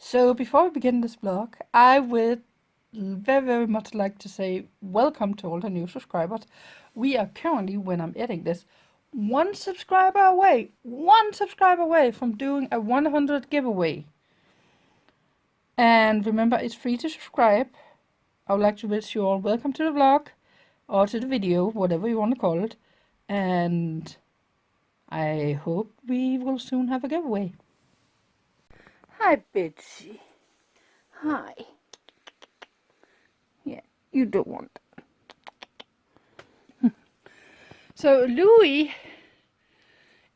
So before we begin this vlog, I would very much like to say welcome to all the new subscribers. We are currently, when I'm editing this, one subscriber away from doing a 100 giveaway. And remember, it's free to subscribe. I would like to wish you all welcome to the vlog, or to the video, whatever you want to call it. And I hope we will soon have a giveaway. Hi, Bitsy. Hi. Yeah, you don't want. So Louis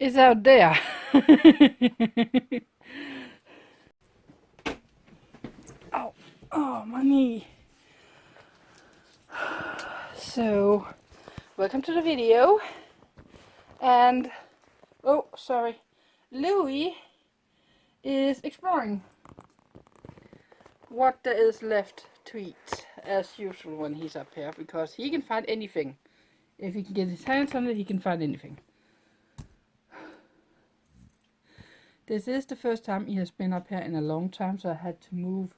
is out there. Oh, oh, my knee. So, welcome to the video. And, oh, sorry. Louis is exploring what there is left to eat, as usual when he's up here, because he can find anything. If he can get his hands on it, he can find anything. This is the first time he has been up here in a long time, so I had to move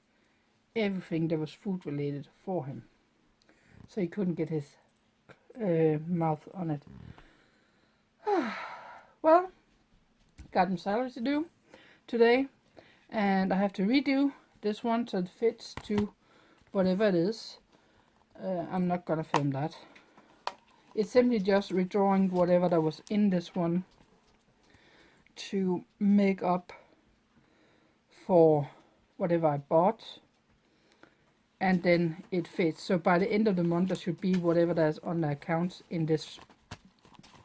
everything that was food related for him, so he couldn't get his mouth on it. Well, got him salad to do today, and I have to redo this one so it fits to whatever it is. I'm not gonna film that. It's simply just redrawing whatever that was in this one to make up for whatever I bought, and then it fits. So by the end of the month there should be whatever that's on the accounts in this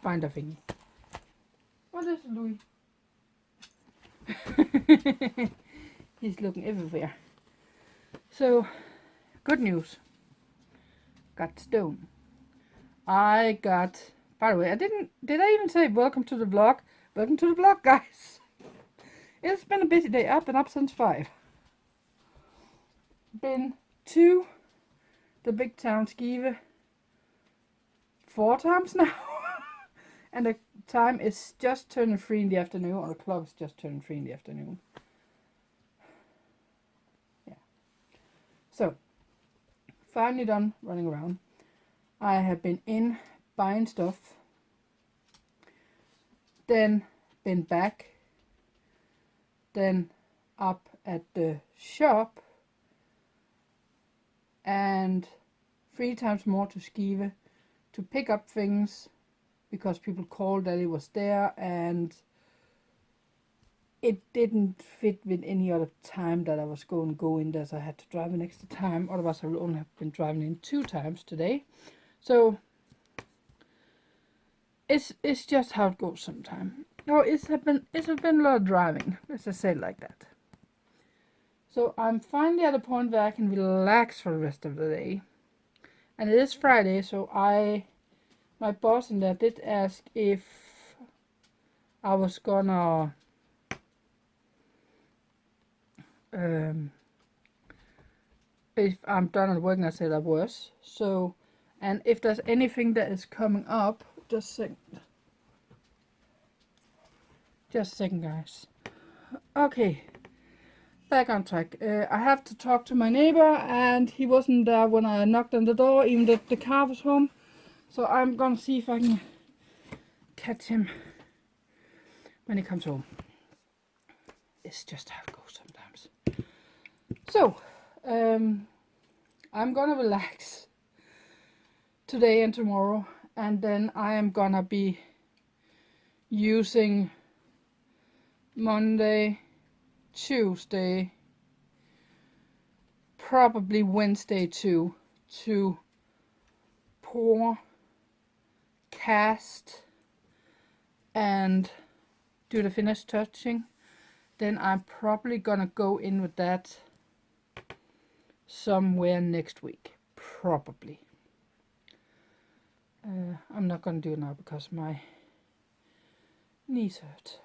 binder thingy. What is it, Louis? He's looking everywhere. So, good news. Got stone. I got, by the way, did I even say welcome to the vlog? Welcome to the vlog, guys. It's been a busy day. I've been up since 5. Been to the big town Skive 4 times now. And the time is just turning 3 in the afternoon, or the clock is just turning 3 in the afternoon. Yeah. So, finally done running around. I have been in buying stuff, then been back, then up at the shop, and 3 times more to Skive to pick up things, because people called that it was there and it didn't fit with any other time that I was going to go in there, so I had to drive an extra time. Otherwise I would only have been driving in 2 times today. So it's just how it goes sometimes. No, it's been a lot of driving, let's just say it like that. So I'm finally at a point where I can relax for the rest of the day. And it is Friday, so my boss in there did ask if I was gonna if I'm done at work, and I said I was. So, and if there's anything that is coming up, just a second, guys. Okay, back on track. I have to talk to my neighbor, and he wasn't there when I knocked on the door, even though the car was home. So I'm gonna see if I can catch him when he comes home. It's just how it goes sometimes. So, I'm gonna relax today and tomorrow, and then I am gonna be using Monday, Tuesday, probably Wednesday too, to pour, cast, and do the finish touching. Then I'm probably gonna go in with that somewhere next week, probably. I'm not gonna do it now because my knees hurt.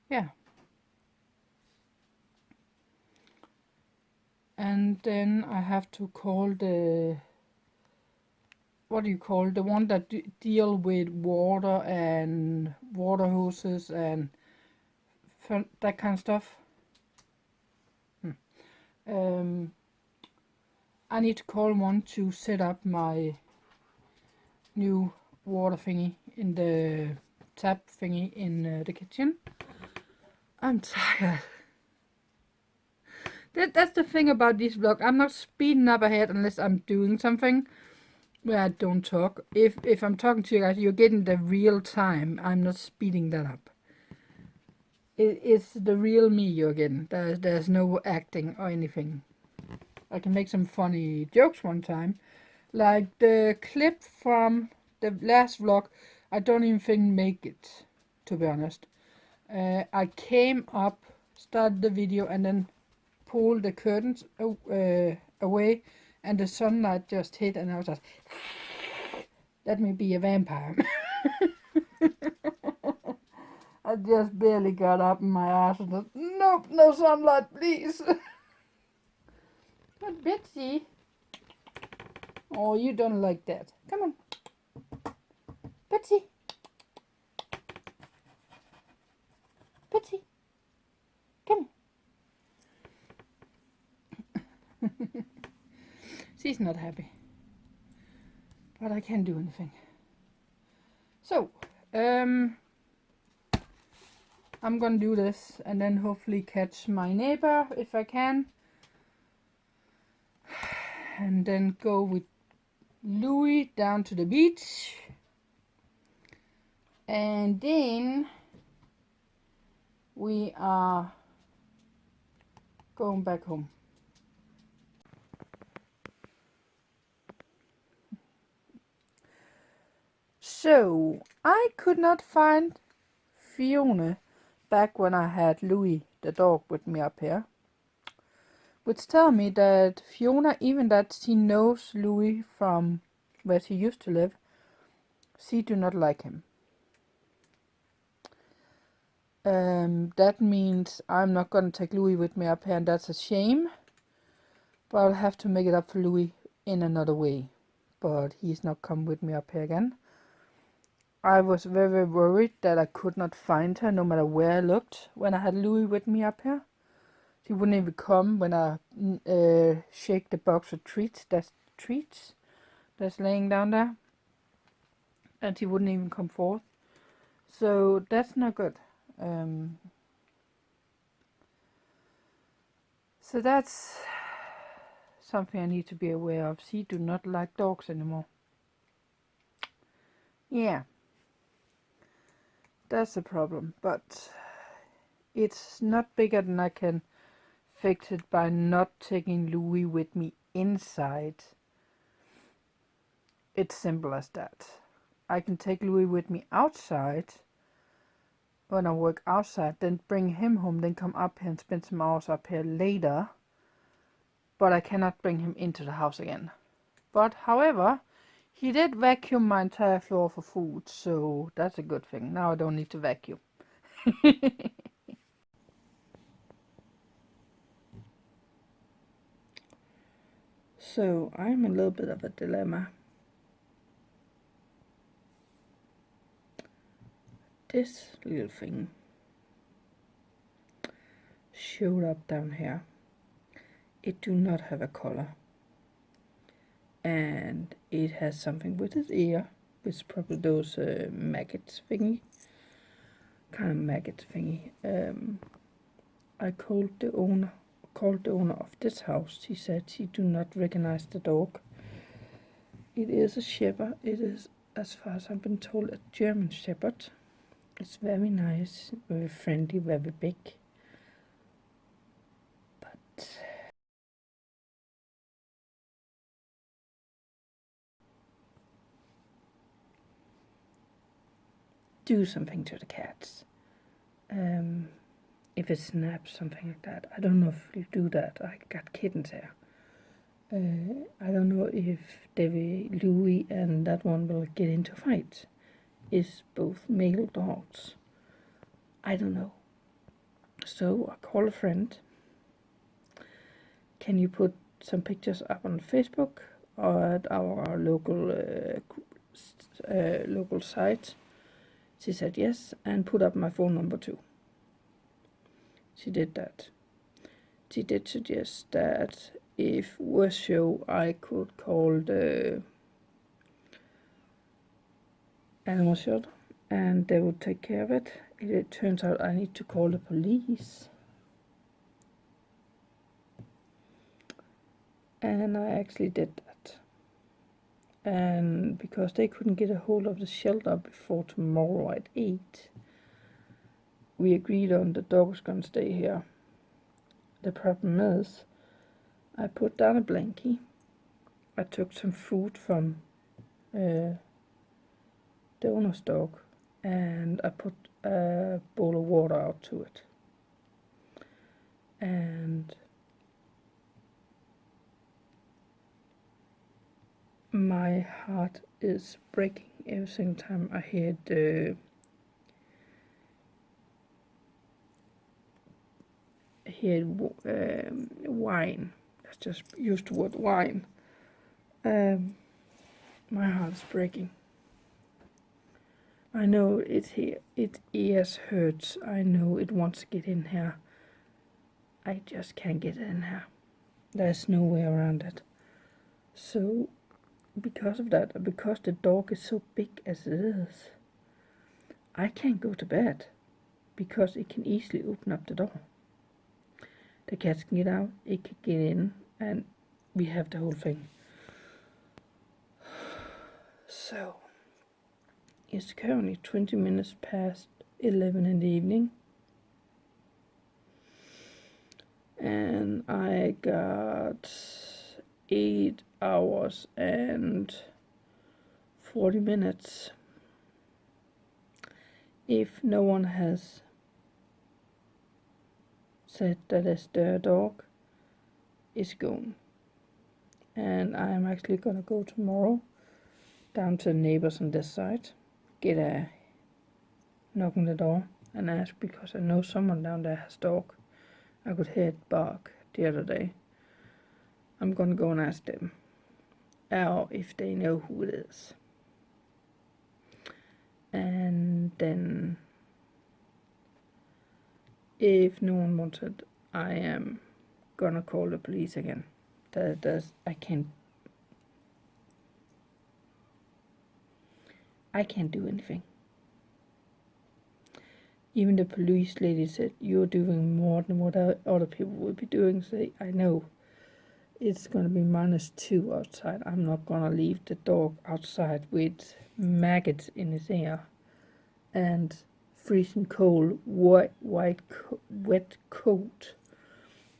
Yeah. And then I have to call the what do you call it? The one that deal with water and water hoses and that kind of stuff. I need to call one to set up my new water thingy in the tap thingy in the kitchen. I'm tired. That's the thing about this vlog. I'm not speeding up ahead unless I'm doing something where I don't talk. If I'm talking to you guys, you're getting the real time. I'm not speeding that up. It's the real me you're getting. There's no acting or anything. I can make some funny jokes one time. Like the clip from the last vlog, I don't even think make it, to be honest. I came up, started the video, and then pulled the curtains away, and the sunlight just hit, and I was like, let me be a vampire. I just barely got up in my ass and said, nope, no sunlight, please. But Betsy, oh, you don't like that. Come on, Betsy. Betsy, come. She's not happy, but I can't do anything. So, I'm gonna do this and then hopefully catch my neighbor if I can, and then go with Louis down to the beach, and then we are going back home. So I could not find Fiona back when I had Louis the dog with me up here, which tell me that Fiona, even that she knows Louis from where she used to live, she do not like him. That means I'm not gonna take Louis with me up here, and that's a shame, but I'll have to make it up for Louis in another way. But he's not come with me up here again. I was very worried that I could not find her no matter where I looked when I had Louis with me up here. She wouldn't even come when I shake the box of treats that's laying down there, and she wouldn't even come forth. So that's not good. So that's something I need to be aware of. She do not like dogs anymore. Yeah, that's a problem, but it's not bigger than I can fix it by not taking Louis with me inside. It's simple as that. I can take Louis with me outside when I work outside, then bring him home, then come up here and spend some hours up here later. But I cannot bring him into the house again. But however, he did vacuum my entire floor for food, so that's a good thing. Now I don't need to vacuum. So I'm in a little bit of a dilemma. This little thing showed up down here. It do not have a collar, and it has something with its ear, which is probably those maggots thingy, kind of maggot thingy. I called the owner of this house. She said she do not recognize the dog. It is a shepherd. It is, as far as I've been told, a German shepherd. It's very nice, very friendly, very big. But do something to the cats. If it snaps, something like that. I don't know if you do that. I got kittens here. I don't know if Louis and that one will get into fights. It's both male dogs. I don't know. So I call a friend. Can you put some pictures up on Facebook at our local site. She said yes, and put up my phone number too. She did that. She did suggest that if worse show, I could call the animal shelter and they would take care of it. It turns out I need to call the police. And I actually did that. And because they couldn't get a hold of the shelter before tomorrow at 8, we agreed on the dog was gonna stay here. The problem is, I put down a blankie. I took some food from the owner's dog, and I put a bowl of water out to it. And my heart is breaking every single time I hear the whine. That's just used the word whine. My heart is breaking. I know its ears hurts. I know it wants to get in here. I just can't get in here. There's no way around it. So, because of that, because the dog is so big as it is, I can't go to bed because it can easily open up the door. The cats can get out, it can get in, and we have the whole thing. So, it's currently 20 minutes past 11 in the evening. And I got 8 hours and 40 minutes. If no one has said that it's their dog, it's gone. And I'm actually gonna go tomorrow down to the neighbors on this side, get a knock on the door and ask, because I know someone down there has dog. I could hear it bark the other day. I'm gonna go and ask them, or if they know who it is. And then, if no one wants it, I am gonna call the police again. I can't do anything. Even the police lady said, you're doing more than what other people would be doing. Say, I know. It's going to be -2 outside. I'm not going to leave the dog outside with maggots in his ear and freezing cold, wet coat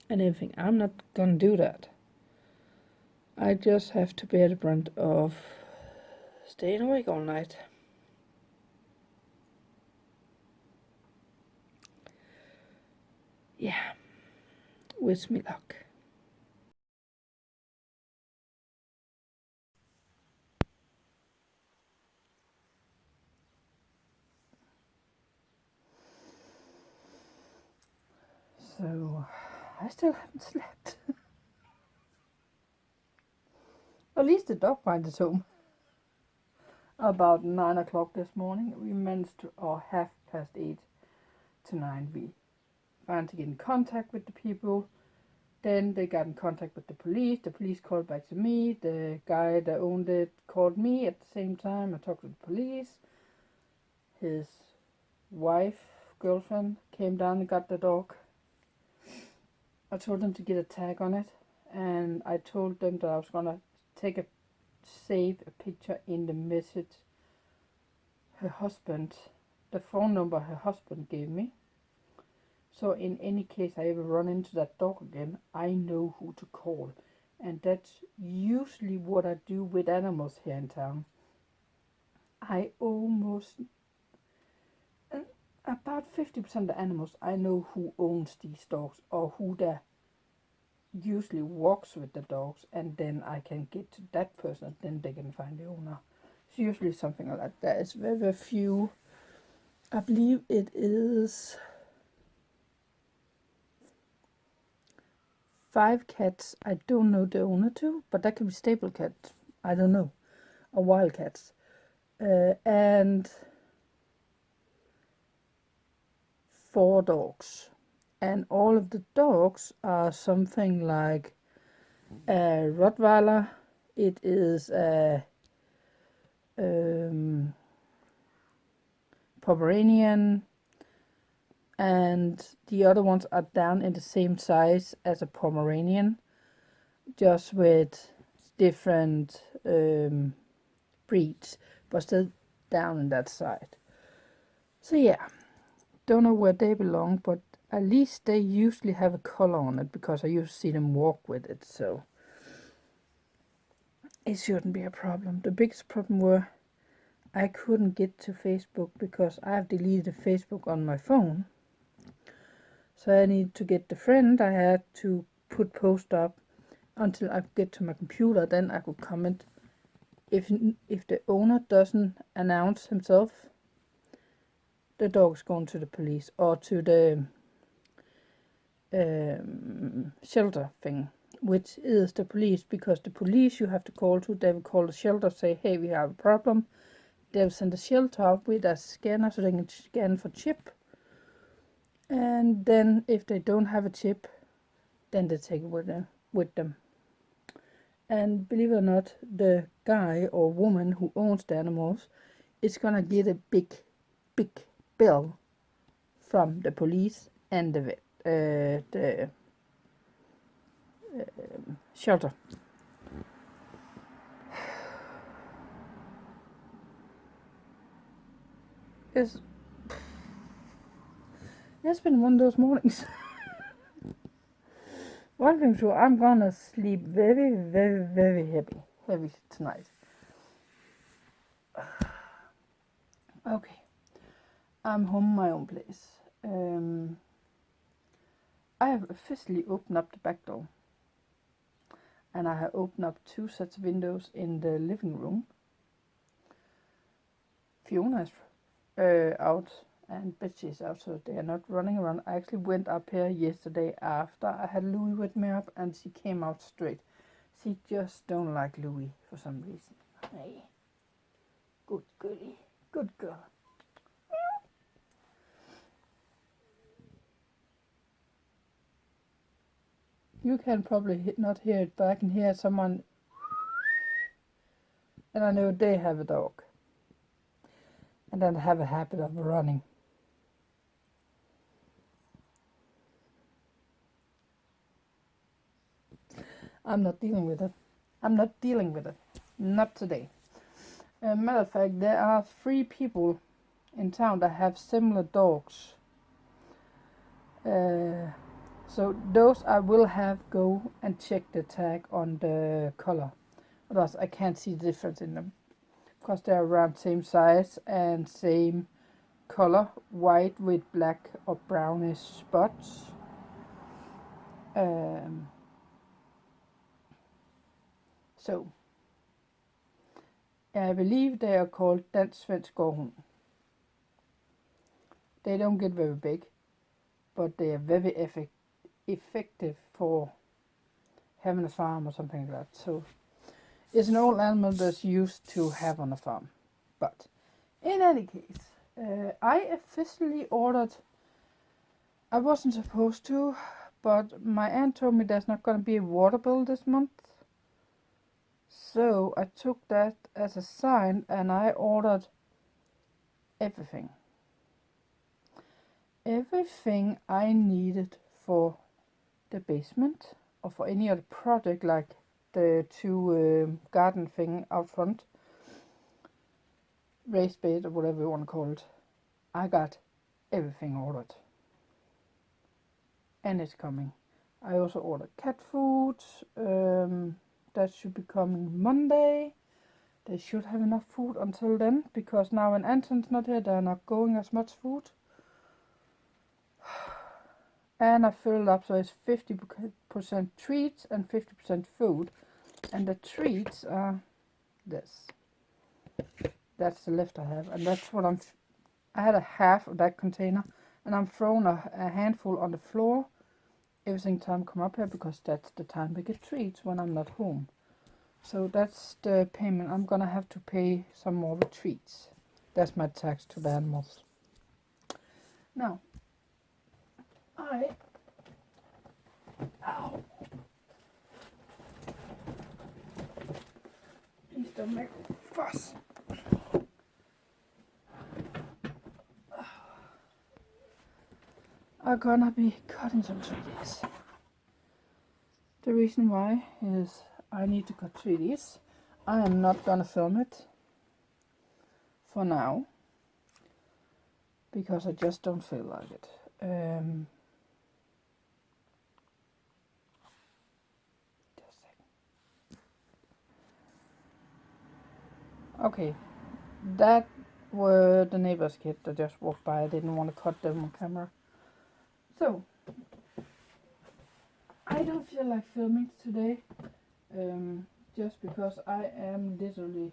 and everything. I'm not going to do that. I just have to bear the brunt of staying awake all night. Yeah, wish me luck. So, I still haven't slept. At least the dog finds its home. About 9 o'clock this morning, we managed to, or 8:30 to 9, we found to get in contact with the people. Then they got in contact with the police. The police called back to me. The guy that owned it called me at the same time. I talked to the police. His girlfriend, came down and got the dog. I told them to get a tag on it. And I told them that I was going to save a picture in the message the phone number her husband gave me. So in any case I ever run into that dog again, I know who to call. And that's usually what I do with animals here in town. About 50% of the animals, I know who owns these dogs or who usually walks with the dogs, and then I can get to that person and then they can find the owner. It's usually something like that. There is very, very few. I believe it is 5 cats. I don't know the owner to, but that could be stable cats. I don't know. Or wild cats. And 4 dogs. And all of the dogs are something like a Rottweiler. It is a Pomeranian. And the other ones are down in the same size as a Pomeranian. Just with different breeds. But still down in that side. So yeah. Don't know where they belong, but at least they usually have a color on it because I usually see them walk with it, so it shouldn't be a problem. The biggest problem were I couldn't get to Facebook because I have deleted Facebook on my phone. So I need to get the friend. I had to put post up until I get to my computer, then I could comment. If the owner doesn't announce himself, the dog's going to the police or to the shelter thing, which is the police, because the police you have to call to, they will call the shelter, say, hey, we have a problem. They'll send the shelter up with a scanner so they can scan for chip. And then if they don't have a chip, then they take it with them. And believe it or not, the guy or woman who owns the animals is gonna get a big bill from the police and the shelter. It's been one of those mornings. One thing sure, I'm gonna sleep very, very, very heavy tonight. Okay, I'm home in my own place. I have officially opened up the back door, and I have opened up 2 sets of windows in the living room. Fiona is out and Betsy is out, so they are not running around. I actually went up here yesterday after I had Louie with me up, and she came out straight. She just don't like Louie for some reason. Hey, good girlie, good girl. You can probably not hear it, but I can hear someone, and I know they have a dog, and then have a habit of running. I'm not dealing with it. Not today. Matter of fact, there are 3 people in town that have similar dogs. So those I will have go and check the tag on the color. Otherwise I can't see the difference in them. Because they're around same size and same color. White with black or brownish spots. So I believe they are called Dansk Svensk Gårdhund. They don't get very big, but they are very effective for having a farm or something like that. So it's an old animal that's used to have on a farm. But in any case, I officially ordered. I wasn't supposed to, but my aunt told me there's not going to be a water bill this month. So I took that as a sign and I ordered everything. Everything I needed for the basement or for any other project, like the 2 garden thing out front, raised bed or whatever you want to call it. I got everything ordered. And it's coming. I also ordered cat food. That should be coming Monday. They should have enough food until then, because now when Anton's not here, they're not going as much food. And I filled up, so it's 50% treats and 50% food. And the treats are this. That's the left I have, and that's what I had a half of that container, and I'm throwing a handful on the floor, every single time come up here because that's the time we get treats when I'm not home. So that's the payment. I'm gonna have to pay some more with treats. That's my tax to the animals. Now, ow, please don't make fuss. I'm gonna be cutting some treaties. The reason why is I need to cut treaties. I am not gonna film it for now because I just don't feel like it. Just a second. Okay, that were the neighbor's kid that just walked by. I didn't want to cut them on camera. So, I don't feel like filming today, just because I am literally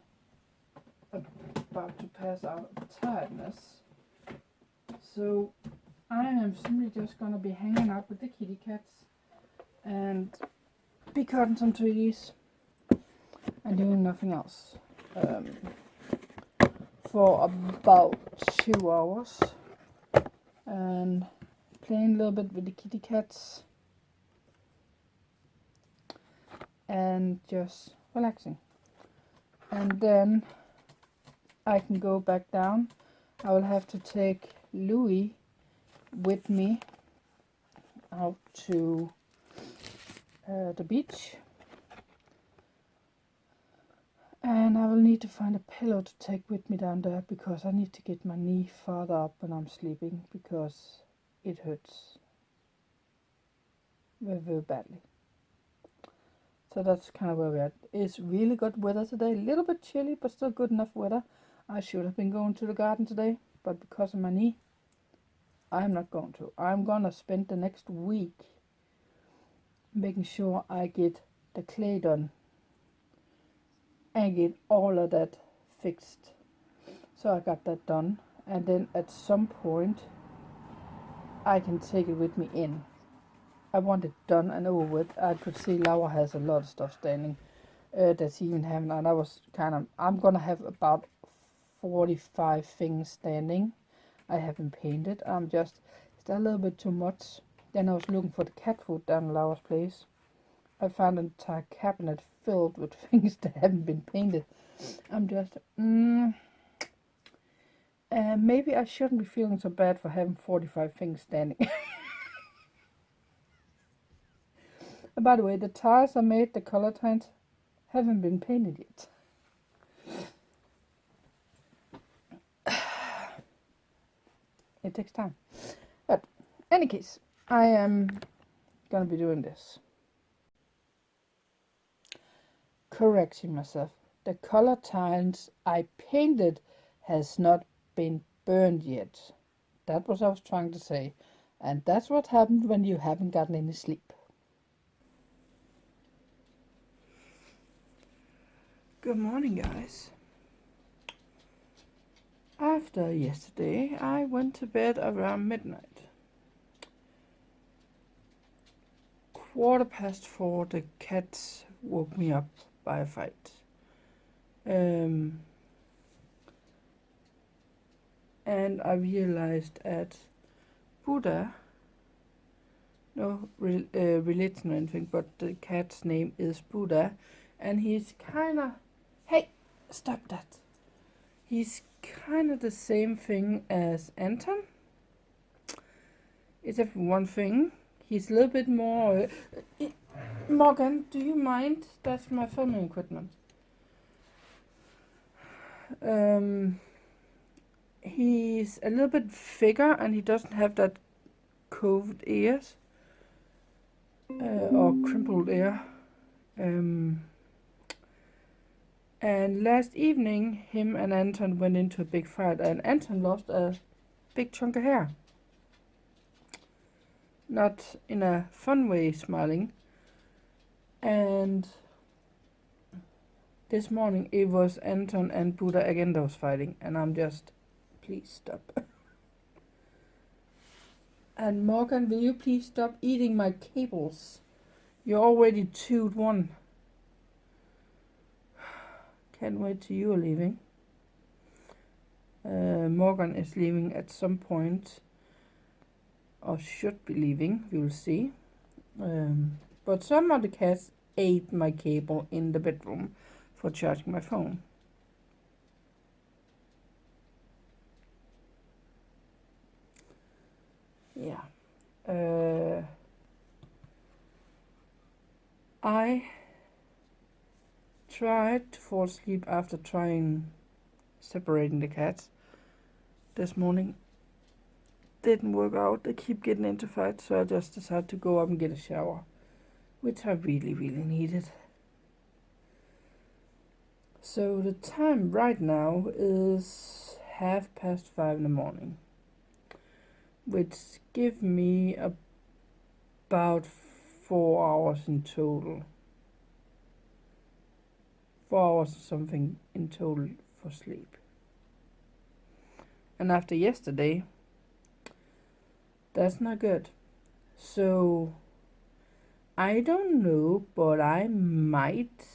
about to pass out of tiredness. So, I am simply just gonna be hanging out with the kitty cats and be cutting some trees and doing nothing else for about 2 hours and playing a little bit with the kitty cats and just relaxing. And then I can go back down. I will have to take Louis with me out to the beach, and I will need to find a pillow to take with me down there because I need to get my knee farther up when I'm sleeping because it hurts very, very badly. So that's kind of where we're at. It's really good weather today, a little bit chilly but still good enough weather. I should have been going to the garden today, but because of my knee I'm not going to. I'm gonna spend the next week making sure I get the clay done and get all of that fixed. So I got that done, and then at some point I can take it with me in. I want it done and over with. I could see Laura has a lot of stuff standing that she even haven't, and I was I'm gonna have about 45 things standing. I haven't painted. It's a little bit too much. Then I was looking for the cat food down Laura's place. I found an entire cabinet filled with things that haven't been painted. I'm just, maybe I shouldn't be feeling so bad for having 45 things standing. And by the way, the tiles I made, the color tiles, haven't been painted yet. It takes time. But, in any case, I am gonna be doing this. Correcting myself. The color tiles I painted has not been burned yet. That was what I was trying to say. And that's what happens when you haven't gotten any sleep. Good morning, guys. After yesterday, I went to bed around midnight. 4:15, the cats woke me up by a fight. And I realized that Buddha, no religion or anything, but the cat's name is Buddha, and he's kind of, hey, stop that. He's kind of the same thing as Anton. Except for one thing, he's a little bit more... Morgan, do you mind? That's my filming equipment. He's a little bit thicker and he doesn't have that coved ears. Or crimpled ear. And last evening, him and Anton went into a big fight, and Anton lost a big chunk of hair. Not in a fun way, smiling. And this morning, it was Anton and Buddha again that was fighting, and I'm just, please stop. And Morgan, will you please stop eating my cables? You already chewed one. Can't wait till you are leaving. Morgan is leaving at some point, or should be leaving, we will see. But some of the cats ate my cable in the bedroom for charging my phone. Yeah. I tried to fall asleep after trying separating the cats this morning. Didn't work out. They keep getting into fights, so I just decided to go up and get a shower, which I really needed. So the time right now is 5:30 in the morning, which give me about 4 hours in total. 4 hours or something in total for sleep. And after yesterday, that's not good. So I don't know, but I might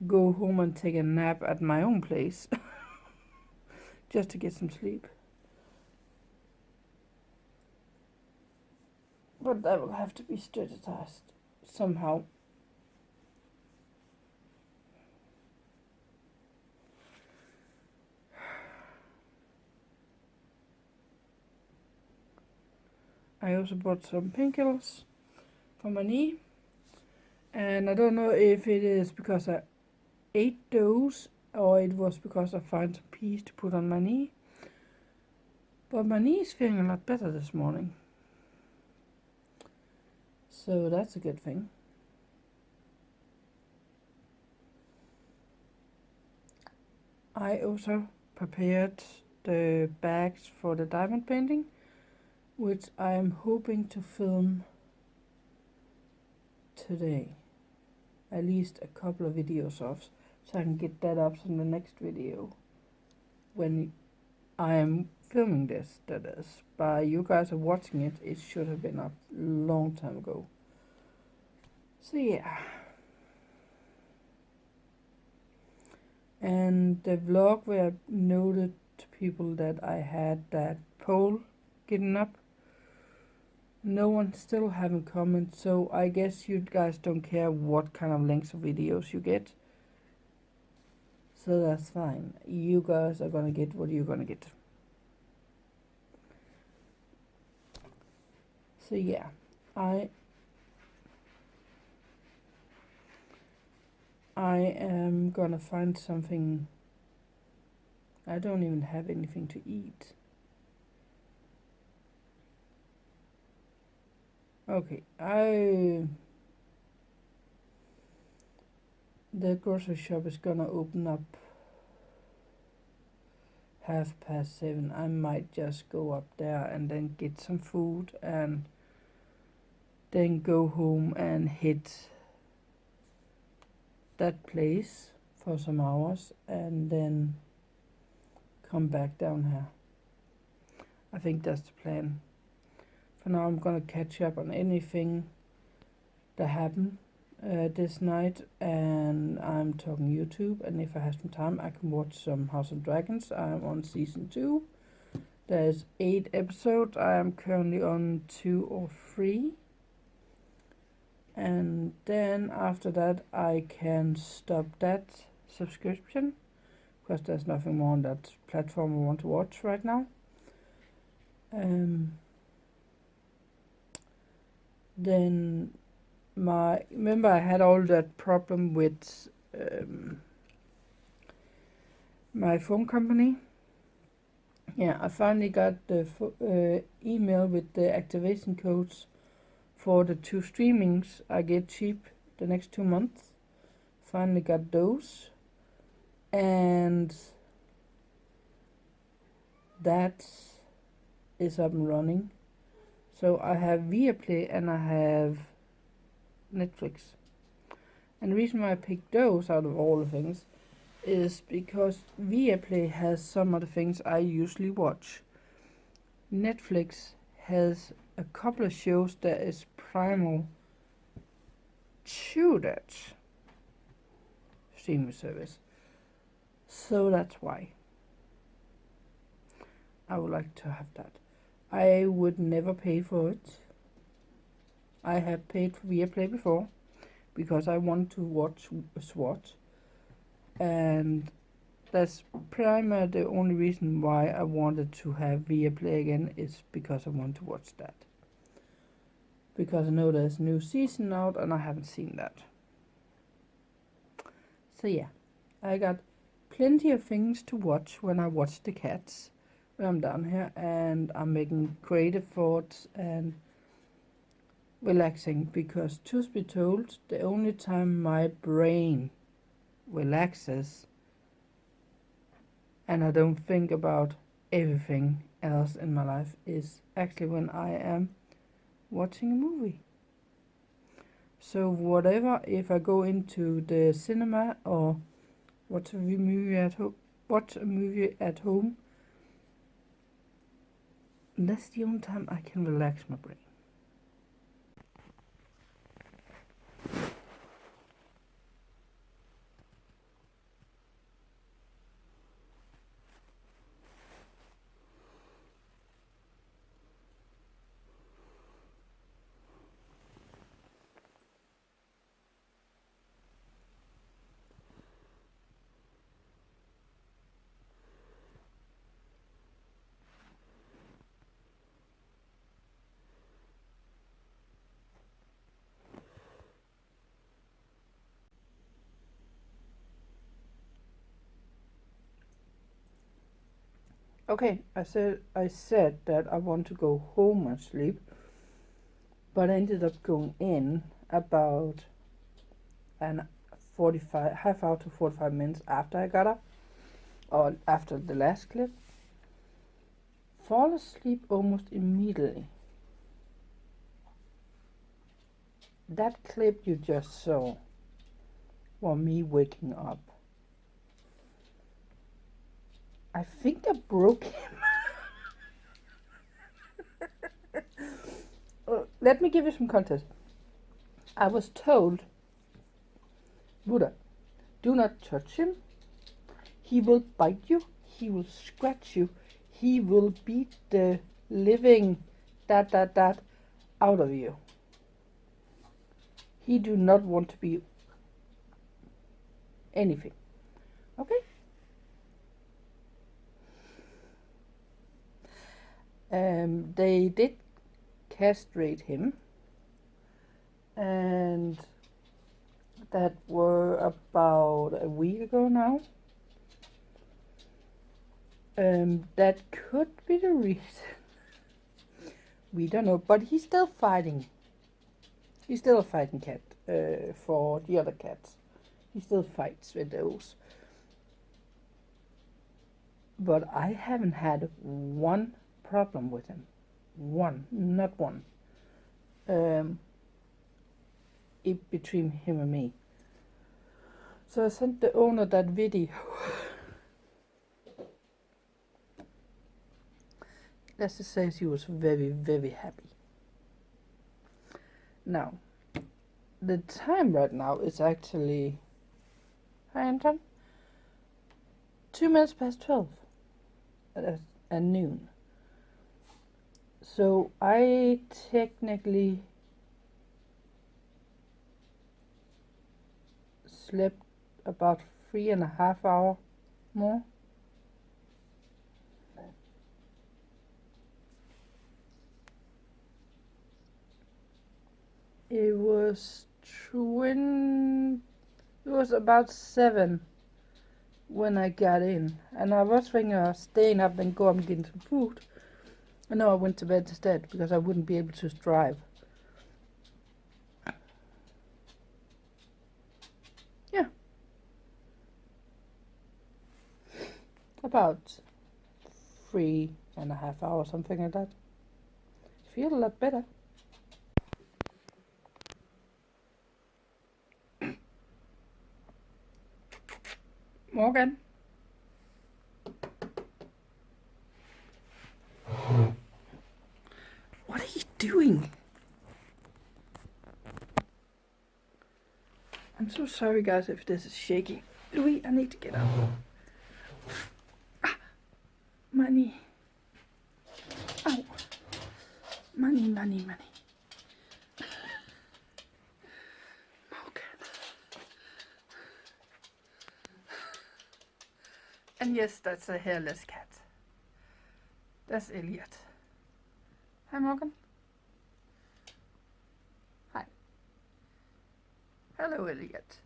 go home and take a nap at my own place just to get some sleep. But that will have to be strategized somehow. I also bought some painkillers for my knee, and I don't know if it is because I ate those or it was because I found some peace to put on my knee, but my knee is feeling a lot better this morning, so that's a good thing. I also prepared the bags for the diamond painting, which I am hoping to film today, at least a couple of videos of, so I can get that up in the next video when I am filming this. That is, by you guys are watching it, it should have been up a long time ago. So yeah, and the vlog where I noted to people that I had that poll getting up, no one still haven't commented, so I guess you guys don't care what kind of lengths of videos you get. So that's fine. You guys are gonna get what you're gonna get. So yeah, I am gonna find something. I don't even have anything to eat. Okay, the grocery shop is gonna open up 7:30. I might just go up there and then get some food and then go home and hit that place for some hours and then come back down here. I think that's the plan. For now, I'm gonna catch up on anything that happened this night, and I'm talking YouTube, and if I have some time I can watch some House of Dragons. I'm on season 2. There's 8 episodes. I am currently on 2 or 3, and then after that I can stop that subscription because there's nothing more on that platform I want to watch right now. Then remember I had all that problem with my phone company. Yeah, I finally got the email with the activation codes for the 2 streamings I get cheap the next 2 months. Finally got those, and that is up and running. So I have Viaplay and I have Netflix. And the reason why I picked those out of all the things is because Viaplay has some of the things I usually watch. Netflix has a couple of shows that is primal to that streaming service. So that's why I would like to have that. I would never pay for it. I have paid for Viaplay before because I want to watch SWAT, and that's primarily the only reason why I wanted to have Viaplay again, is because I want to watch that. Because I know there's a new season out and I haven't seen that. So yeah, I got plenty of things to watch when I watch the cats when I'm down here, and I'm making creative thoughts and relaxing, because truth be told, the only time my brain relaxes and I don't think about everything else in my life is actually when I am watching a movie. So whatever, if I go into the cinema or watch a movie at home, that's the only time I can relax my brain. Okay, I said that I want to go home and sleep, but I ended up going in about an half hour to 45 minutes after I got up, or after the last clip. Fall asleep almost immediately. That clip you just saw was me waking up. I think I broke him. Let me give you some context. I was told, Buddha, do not touch him. He will bite you. He will scratch you. He will beat the living that out of you. He do not want to be anything. Okay? They did castrate him, and that were about a week ago now. That could be the reason. We don't know, but he's still fighting. He's still a fighting cat for the other cats. He still fights with those. But I haven't had one problem with him. Not one. Between him and me. So I sent the owner that video. Let's just say she was very, very happy. Now, the time right now is actually, hi Anton, 2 minutes past 12 at noon. So I technically slept about 3.5 hours more. It was about 7 when I got in, and I was thinking of staying up and go and get some food. And no, I went to bed instead because I wouldn't be able to drive. Yeah. About 3.5 hours, something like that. Feel a lot better. Morgan. doing? I'm so sorry guys if this is shaking. Louis, I need to get out. Ah, money. Ow. Money, money, money. Okay. And yes, that's a hairless cat. That's Elliot. Hi Morgan. Hi. Hello Elliot.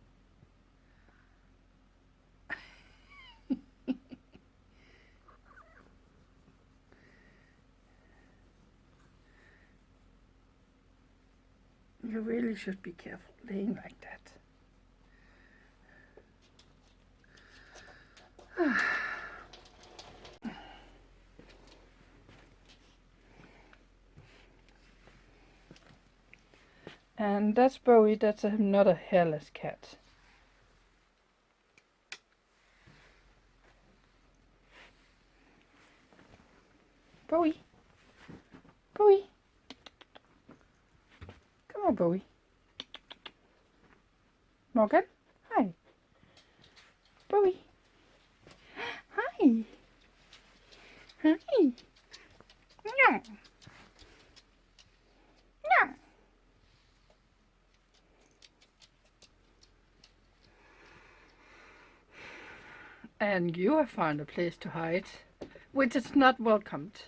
You really should be careful laying like that. And that's Bowie, that's not a hairless cat. Bowie. Bowie. Come on, Bowie. Morgan. Hi. Bowie. Hi. Hi. No. No. And you have found a place to hide, which is not welcomed.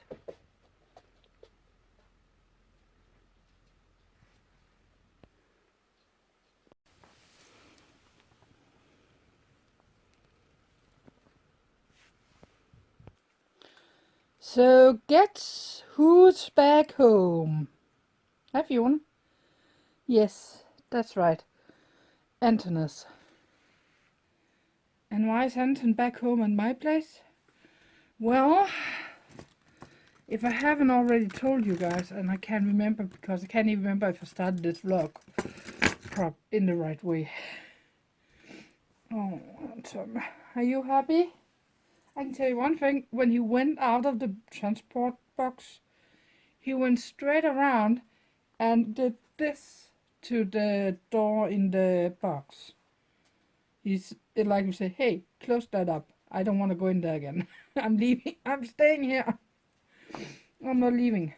So guess who's back home? Have you one? Yes, that's right. Antonus. And why is Anton back home at my place? Well, if I haven't already told you guys, and I can't remember because I can't even remember if I started this vlog in the right way. Oh, Anton, are you happy? I can tell you one thing, when he went out of the transport box, he went straight around and did this to the door in the box. He's like you say, hey, close that up. I don't want to go in there again. I'm leaving. I'm staying here. I'm not leaving.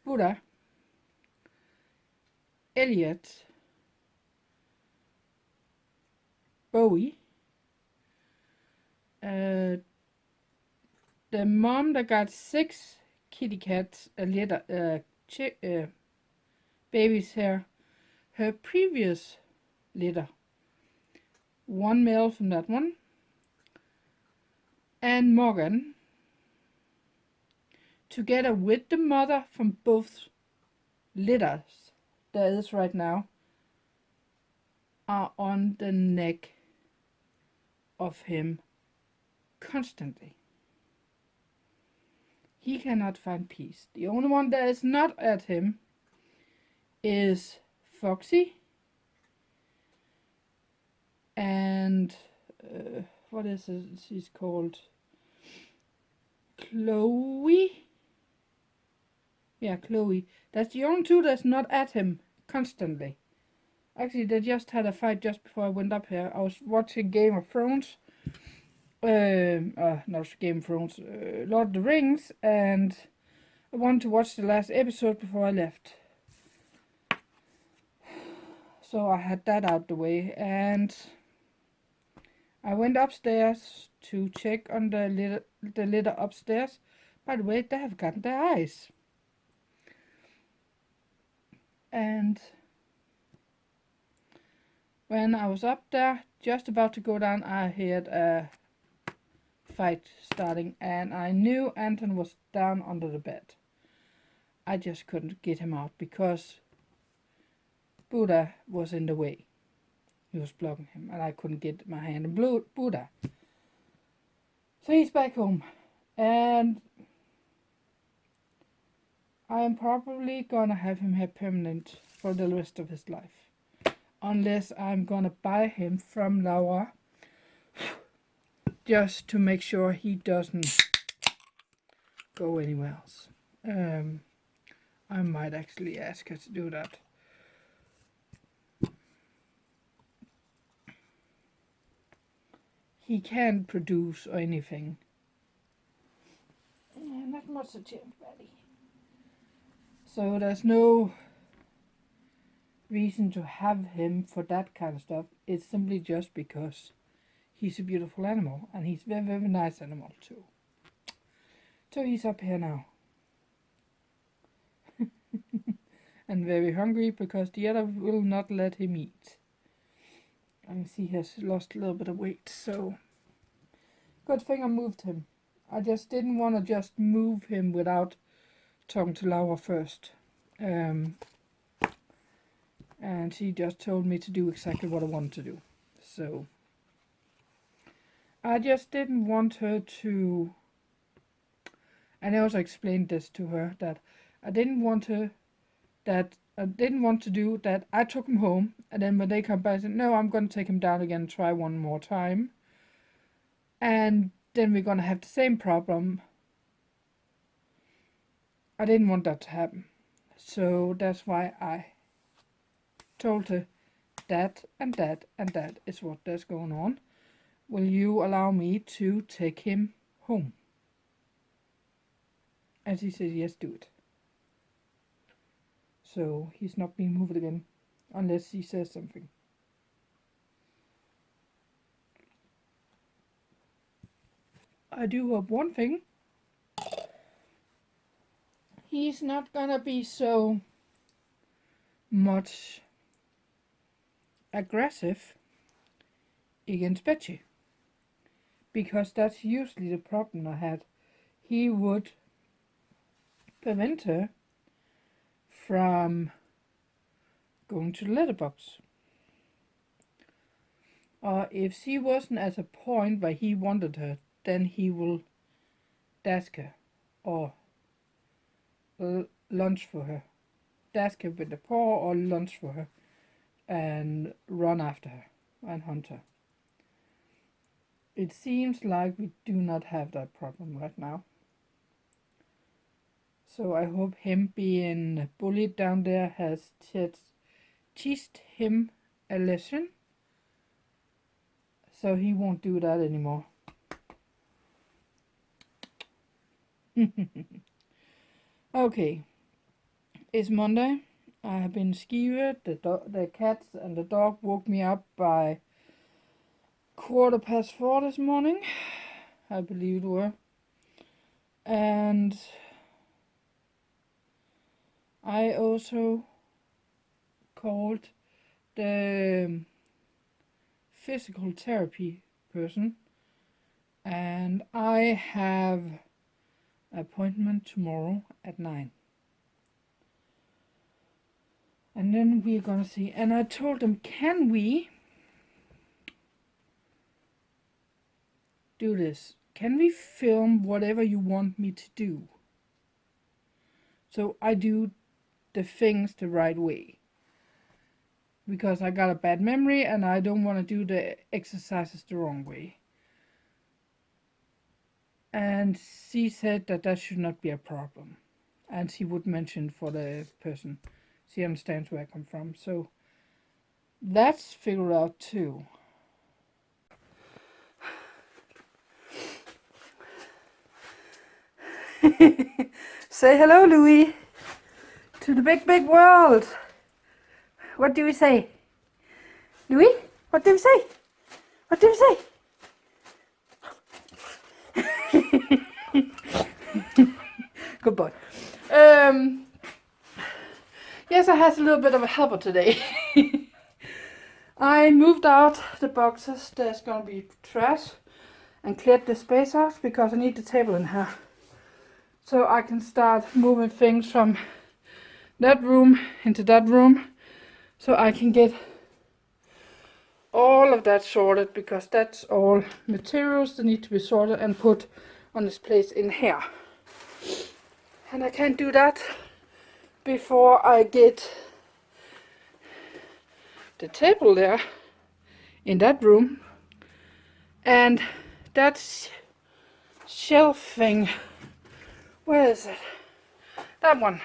Buddha, Elliot, Bowie, the mom that got 6 kitty cats, a litter, babies here, her previous litter, 1 male from that one, and Morgan, together with the mother from both litters there is right now, are on the neck of him constantly. He cannot find peace. The only one that is not at him is Foxy and what is it? She's called Chloe. Yeah, Chloe. That's the only 2 that's not at him constantly. Actually, they just had a fight just before I went up here. I was watching Game of Thrones. Not Game of Thrones. Lord of the Rings. And I wanted to watch the last episode before I left. So I had that out the way. And I went upstairs to check on the litter upstairs. By the way, they have gotten their eyes. And when I was up there, just about to go down, I heard a fight starting, and I knew Anton was down under the bed. I just couldn't get him out because Buddha was in the way. He was blocking him, and I couldn't get my hand on Buddha. So he's back home, and I am probably gonna have him here permanent for the rest of his life. Unless I'm gonna buy him from Laura just to make sure he doesn't go anywhere else. I might actually ask her to do that. He can't produce or anything. Not much to change, buddy. So there's no reason to have him for that kind of stuff. It's simply just because he's a beautiful animal, and he's a very, very nice animal too. So he's up here now. And very hungry because the other will not let him eat. I can see he has lost a little bit of weight, so good thing I moved him. I just didn't want to just move him without talking to Laura first. And she just told me to do exactly what I wanted to do. So I just didn't want her to, and I also explained this to her, that I didn't want to do that. I took him home, and then when they come back, I said, no, I'm going to take him down again and try one more time. And then we're going to have the same problem. I didn't want that to happen. So that's why I told her that and that and that is what that's going on. Will you allow me to take him home? And she said, yes, do it. So he's not being moved again unless he says something. I do hope one thing. He's not gonna be so much aggressive against Betsy, because that's usually the problem I had. He would prevent her from going to the letterbox. Or if she wasn't at a point where he wanted her, then he will dask her or lunge for her. Dask her with the paw or lunge for her and run after her and hunt her. It seems like we do not have that problem right now. So I hope him being bullied down there has teached him a lesson, so he won't do that anymore. Okay, it's Monday. I have been skewered. The cats and the dog woke me up by 4:15 this morning, I believe it were. And I also called the physical therapy person, and I have an appointment tomorrow at 9. And then we're gonna see. And I told them, can we do this? Can we film whatever you want me to do? So I do the things the right way. Because I got a bad memory and I don't want to do the exercises the wrong way. And she said that that should not be a problem. And she would mention for the person. She understands where I come from. So that's figured out too. Say hello, Louis, to the big, big world. What do we say? Louis, what do we say? What do we say? Good boy. Yes, I had a little bit of a helper today. I moved out the boxes. There's gonna be trash, and cleared the space out because I need the table in here. So I can start moving things from that room into that room. So I can get all of that sorted, because that's all materials that need to be sorted and put on this place in here. And I can't do that before I get the table there in that room and that shelf thing. Where is it? That one.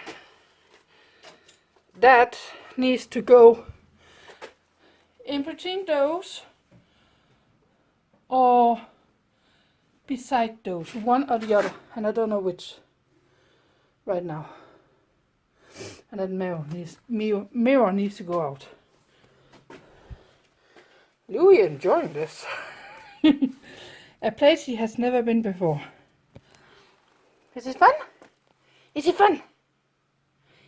That needs to go in between those or beside those, one or the other, and I don't know which right now. And that mirror needs to go out. Louis enjoying this. A place he has never been before. Is it fun? Is it fun?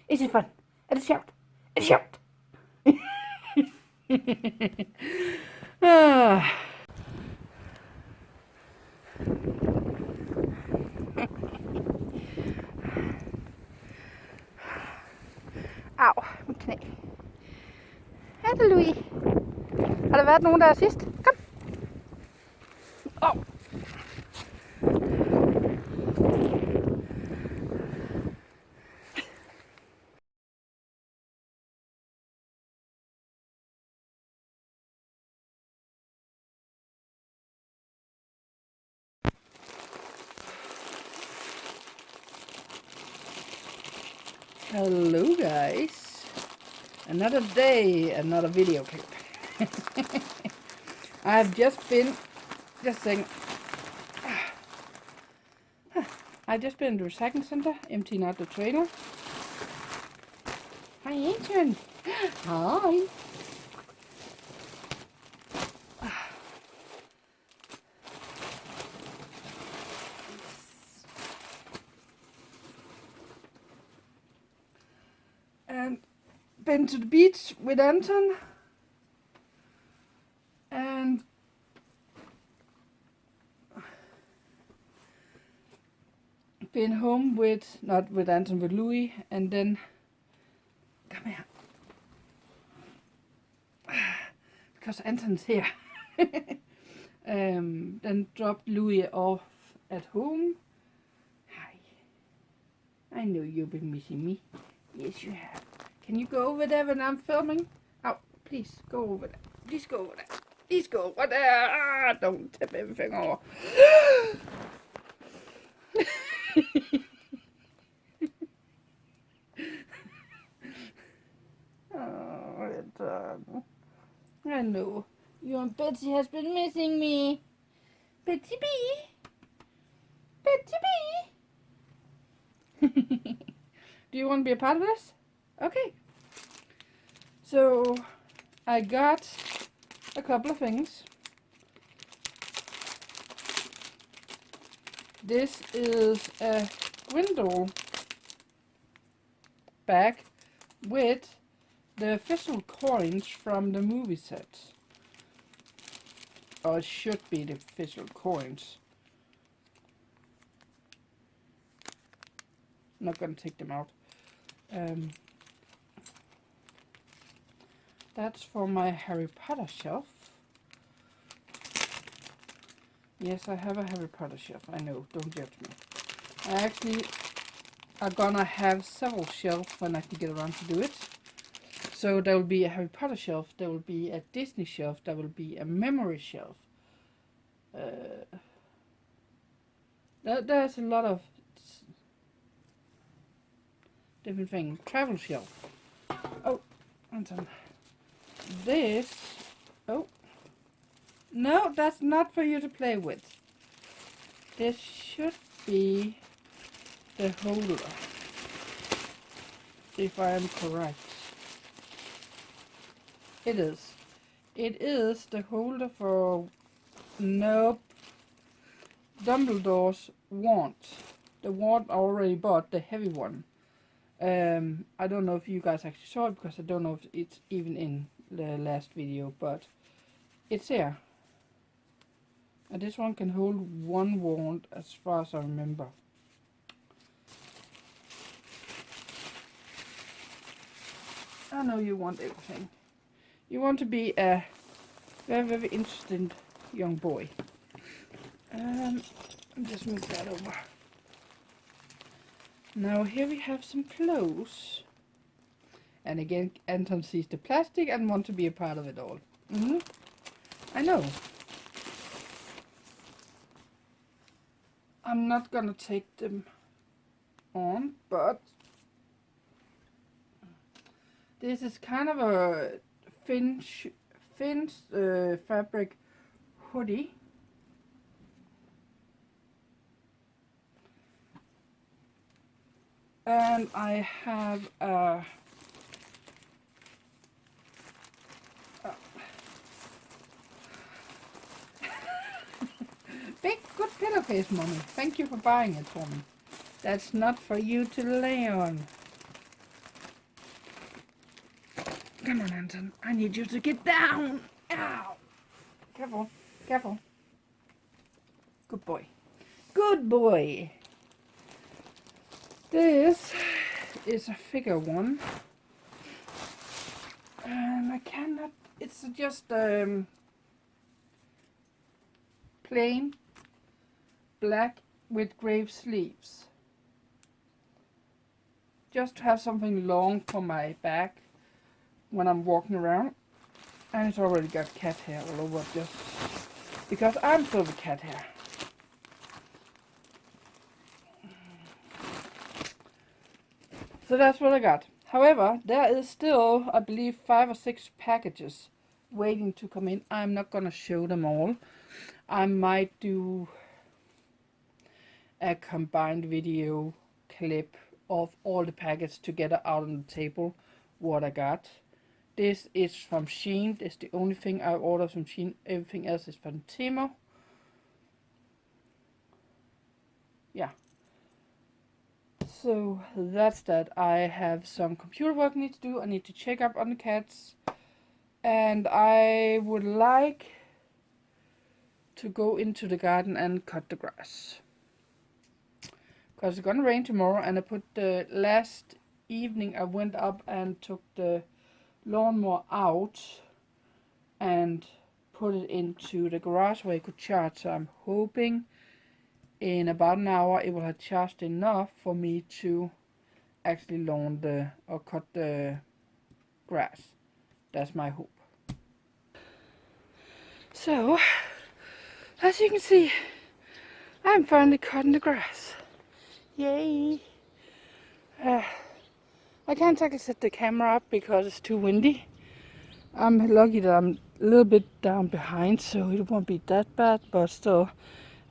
Is it fun? Er det sjovt? Er det sjovt? Au, mit knæ. Er det Louis? Har der været nogen der er sidst? Kom. Oh. Hello guys, another day, another video clip. I've just been I've just been in the recycling center, emptying out the trailer. Hi Adrian. Hi. And been to the beach with Anton and been home with, not with Anton, with Louis, and then, come here, because Anton's here. Then dropped Louis off at home. Hi, I know you've been missing me. Yes, you have. Can you go over there when I'm filming? Oh, please go over there. Please go over there. Please go over there. Ah, don't tip everything off. Oh, it's I know. You and Betsy has been missing me. Betsy B. Betsy B. Do you want to be a part of this? Okay. So, I got a couple of things. This is a window bag with the official coins from the movie set. Or it should be the official coins. I'm not gonna take them out. That's for my Harry Potter shelf. Yes, I have a Harry Potter shelf. I know, don't judge me. I actually are gonna have several shelves when I can get around to do it. So there will be a Harry Potter shelf, there will be a Disney shelf, there will be a memory shelf. There's a lot of different things. Travel shelf. Oh, Anton. This. Oh. No, that's not for you to play with. This should be the holder. If I am correct. It is. It is the holder for, nope, Dumbledore's wand. The wand I already bought, the heavy one. I don't know if you guys actually saw it, because I don't know if it's even in the last video, but it's here. And this one can hold one wand as far as I remember. I know you want everything. You want to be a very, very interesting young boy. Just move that over. Now here we have some clothes. And again, Anton sees the plastic and wants to be a part of it all. I know. I'm not gonna take them on, but this is kind of a thin fabric hoodie. And I have a big good pillowcase, Mommy. Thank you for buying it for me. That's not for you to lay on. Come on, Anton. I need you to get down. Ow. Careful. Careful. Good boy. Good boy. This is a figure one. And I cannot... It's just plain black with grave sleeves. Just to have something long for my back when I'm walking around. And it's already got cat hair all over, just because I'm full of cat hair. So that's what I got. However, there is still, I believe, 5 or 6 packages waiting to come in. I'm not gonna show them all. I might do a combined video clip of all the packets together out on the table, what I got. This is from Shein. It's the only thing I ordered from Shein. Everything else is from Temu. Yeah. So that's that. I have some computer work I need to do. I need to check up on the cats. And I would like to go into the garden and cut the grass. Because it's gonna rain tomorrow, and I put the last evening I went up and took the lawnmower out and put it into the garage where I could charge. So I'm hoping in about an hour it will have charged enough for me to actually lawn the or cut the grass. That's my hope. So as you can see, I'm finally cutting the grass. Yay! I can't actually set the camera up because it's too windy. I'm lucky that I'm a little bit down behind, so it won't be that bad, but still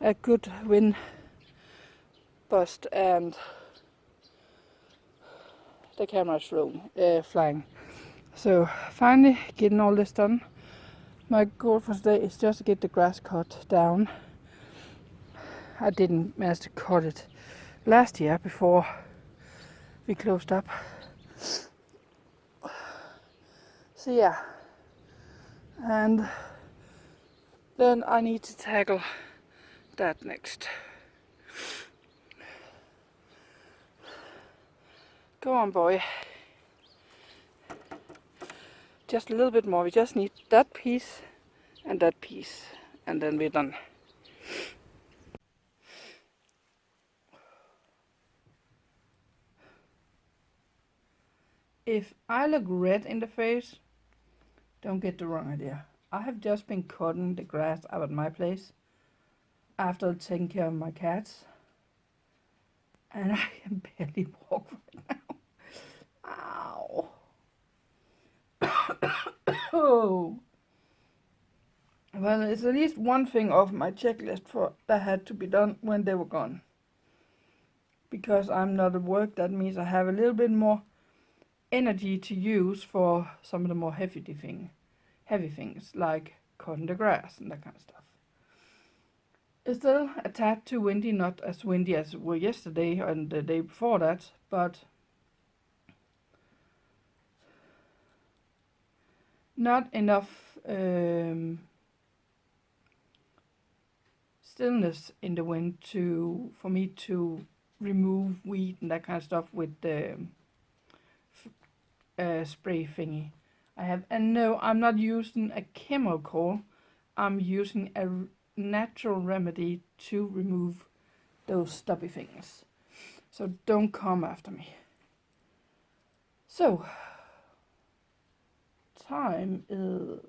a good wind bust, and the camera is flying. So finally getting all this done. My goal for today is just to get the grass cut down. I didn't manage to cut it last year before we closed up. So yeah, and then I need to tackle that next. Go on, boy. Just a little bit more. We just need that piece, and then we're done. If I look red in the face, don't get the wrong idea. I have just been cutting the grass out at my place after taking care of my cats, and I can barely walk right now. Ow. Oh. Well, it's at least one thing off my checklist for that had to be done when they were gone. Because I'm not at work, that means I have a little bit more energy to use for some of the more heavy things like cutting the grass and that kind of stuff. It's still a tad too windy, not as windy as it was yesterday and the day before that, but not enough stillness in the wind for me to remove weed and that kind of stuff with the spray thingy I have. And no, I'm not using a chemical. I'm using a natural remedy to remove those stubby things. So don't come after me. So time is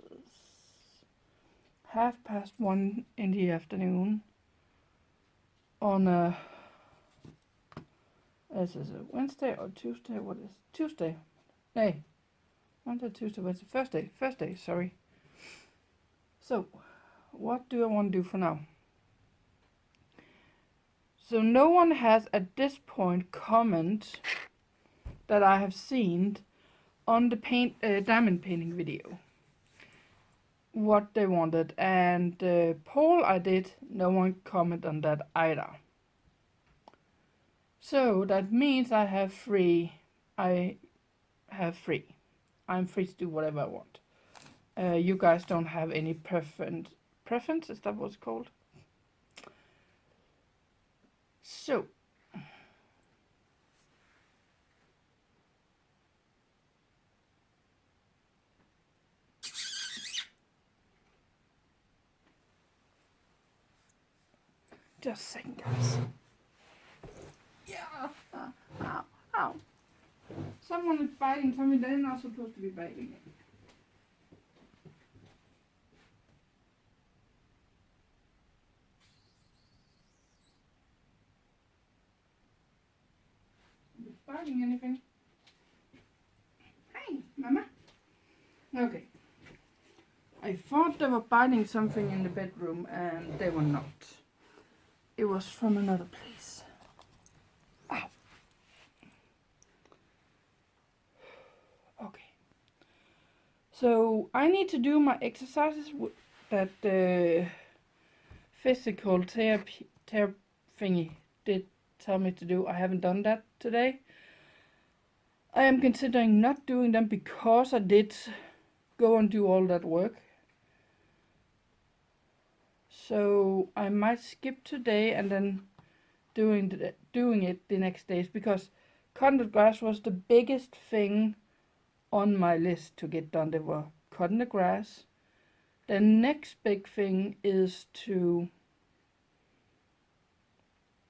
1:30 in the afternoon on a, this is a Wednesday or Tuesday, what is Tuesday? Nay, Monday, Tuesday, Wednesday, Thursday, sorry. So, what do I want to do for now? So no one has at this point commented that I have seen on the diamond painting video what they wanted, and the poll I did, no one commented on that either. So that means I have free. I'm free to do whatever I want. You guys don't have any preference, is that what it's called? So just a second, guys. Yeah. Ow. Ow. Someone is biting something they're not supposed to be biting it. Is it biting anything? Hey, Mama. Okay. I thought they were biting something in the bedroom, and they were not. It was from another place. Ow. Okay. So I need to do my exercises that the physical therapy thingy did tell me to do. I haven't done that today. I am considering not doing them because I did go and do all that work. So I might skip today and then doing it the next days, because cutting the grass was the biggest thing on my list to get done. They were cutting the grass. The next big thing is to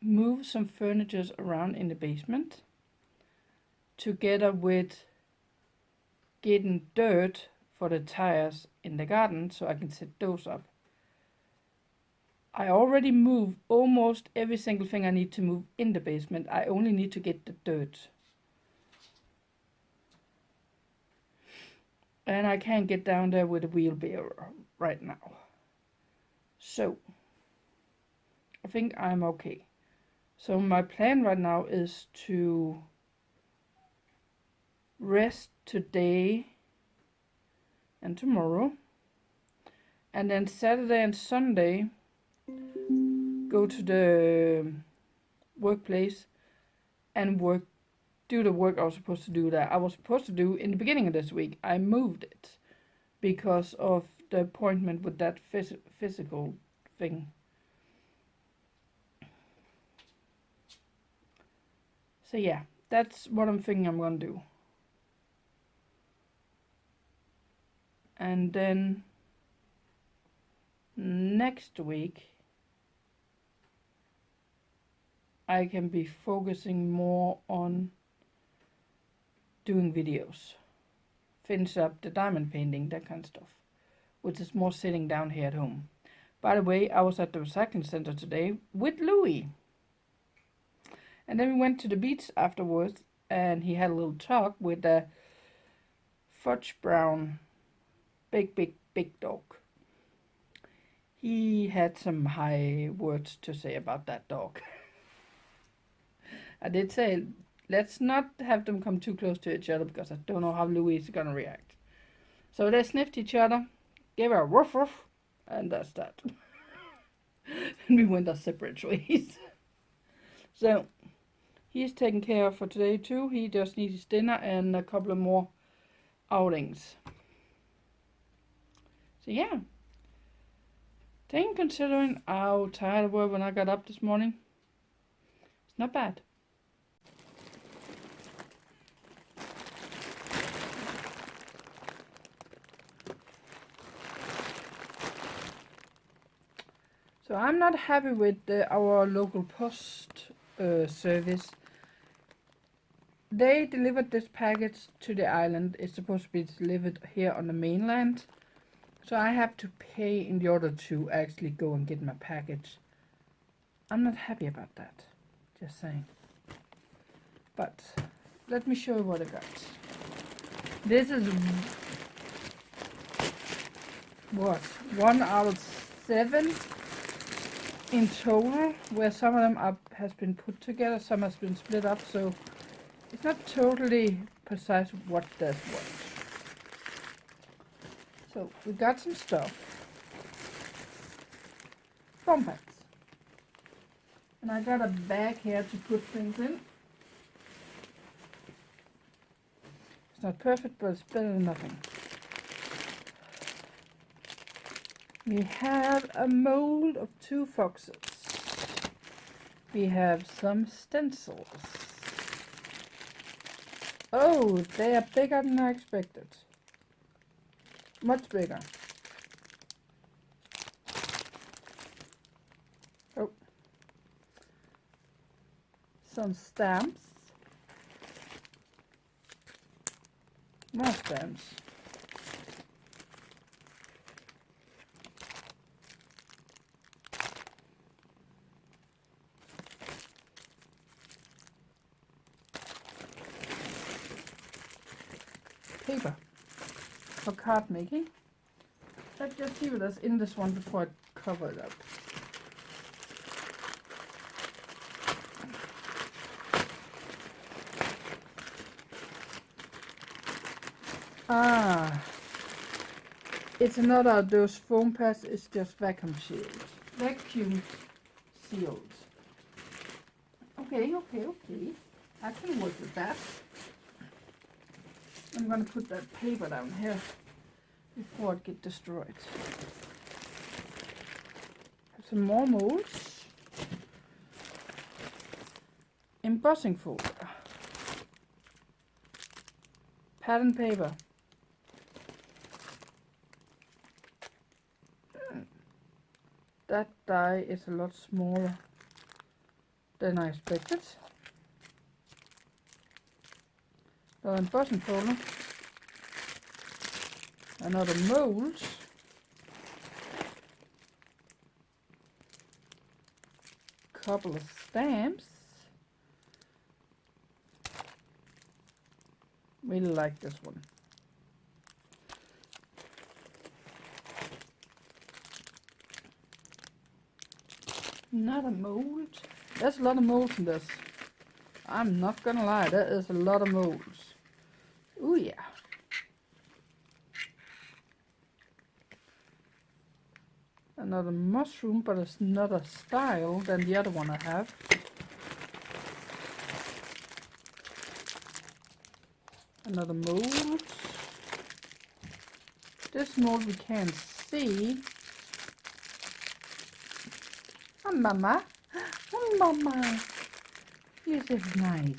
move some furniture around in the basement, together with getting dirt for the tires in the garden so I can set those up. I already moved almost every single thing I need to move in the basement. I only need to get the dirt. And I can't get down there with a wheelbarrow right now. So, I think I'm okay. So my plan right now is to rest today and tomorrow. And then Saturday and Sunday, go to the workplace and do the work I was supposed to do there. I was supposed to do in the beginning of this week. I moved it because of the appointment with that physical thing. So yeah, that's what I'm thinking I'm gonna do. And then next week I can be focusing more on doing videos, finish up the diamond painting, that kind of stuff, which is more sitting down here at home. By the way, I was at the recycling center today with Louis, and then we went to the beach afterwards, and he had a little talk with a fudge brown big dog. He had some high words to say about that dog. I did say, let's not have them come too close to each other, because I don't know how Louis is gonna react. So they sniffed each other, gave her a woof woof, and that's that. And we went our separate ways. So he's taken care of for today too. He just needs his dinner and a couple of more outings. So yeah, considering how tired I was when I got up this morning, it's not bad. So I'm not happy with our local post service. They delivered this package to the island. It's supposed to be delivered here on the mainland. So I have to pay in order to actually go and get my package I'm not happy about that. Just saying. But let me show you what I got. This is what, 1 out of 7 in total, where some of them has been put together, some has been split up, so it's not totally precise what does what. So we got some stuff. Foam pads. And I got a bag here to put things in. It's not perfect, but it's better than nothing. We have a mold of 2 foxes. We have some stencils. Oh, they are bigger than I expected. Much bigger. Oh. Some stamps. More stamps. Paper for card making. Let's just see what is in this one before I cover it up. Ah, it's another of those foam pads. It's just vacuum sealed. Vacuum sealed. Okay. I can work with that. I'm gonna put that paper down here before it gets destroyed. Have some more molds. Embossing folder. Pattern paper. That die is a lot smaller than I expected. So embossing folder. Another mold. Couple of stamps. Really like this one. Another mold. There's a lot of molds in this. I'm not gonna lie, there is a lot of molds. Oh yeah. Another mushroom, but it's not a style than the other one I have. Another mold. This mold we can't see. Oh, Mama. Oh, Mama. This is nice.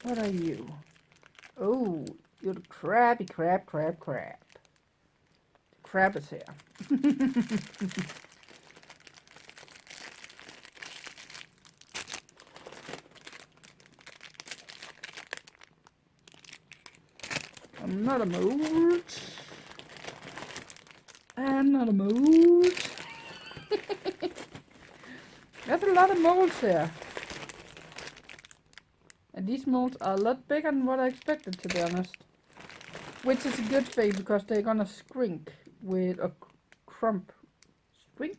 What are you? Oh, you're the crabby crab. The crab is here. Another mold. Another mold. There's a lot of molds here. And these molds are a lot bigger than what I expected, to be honest. Which is a good thing, because they're gonna shrink with a crump. Shrink?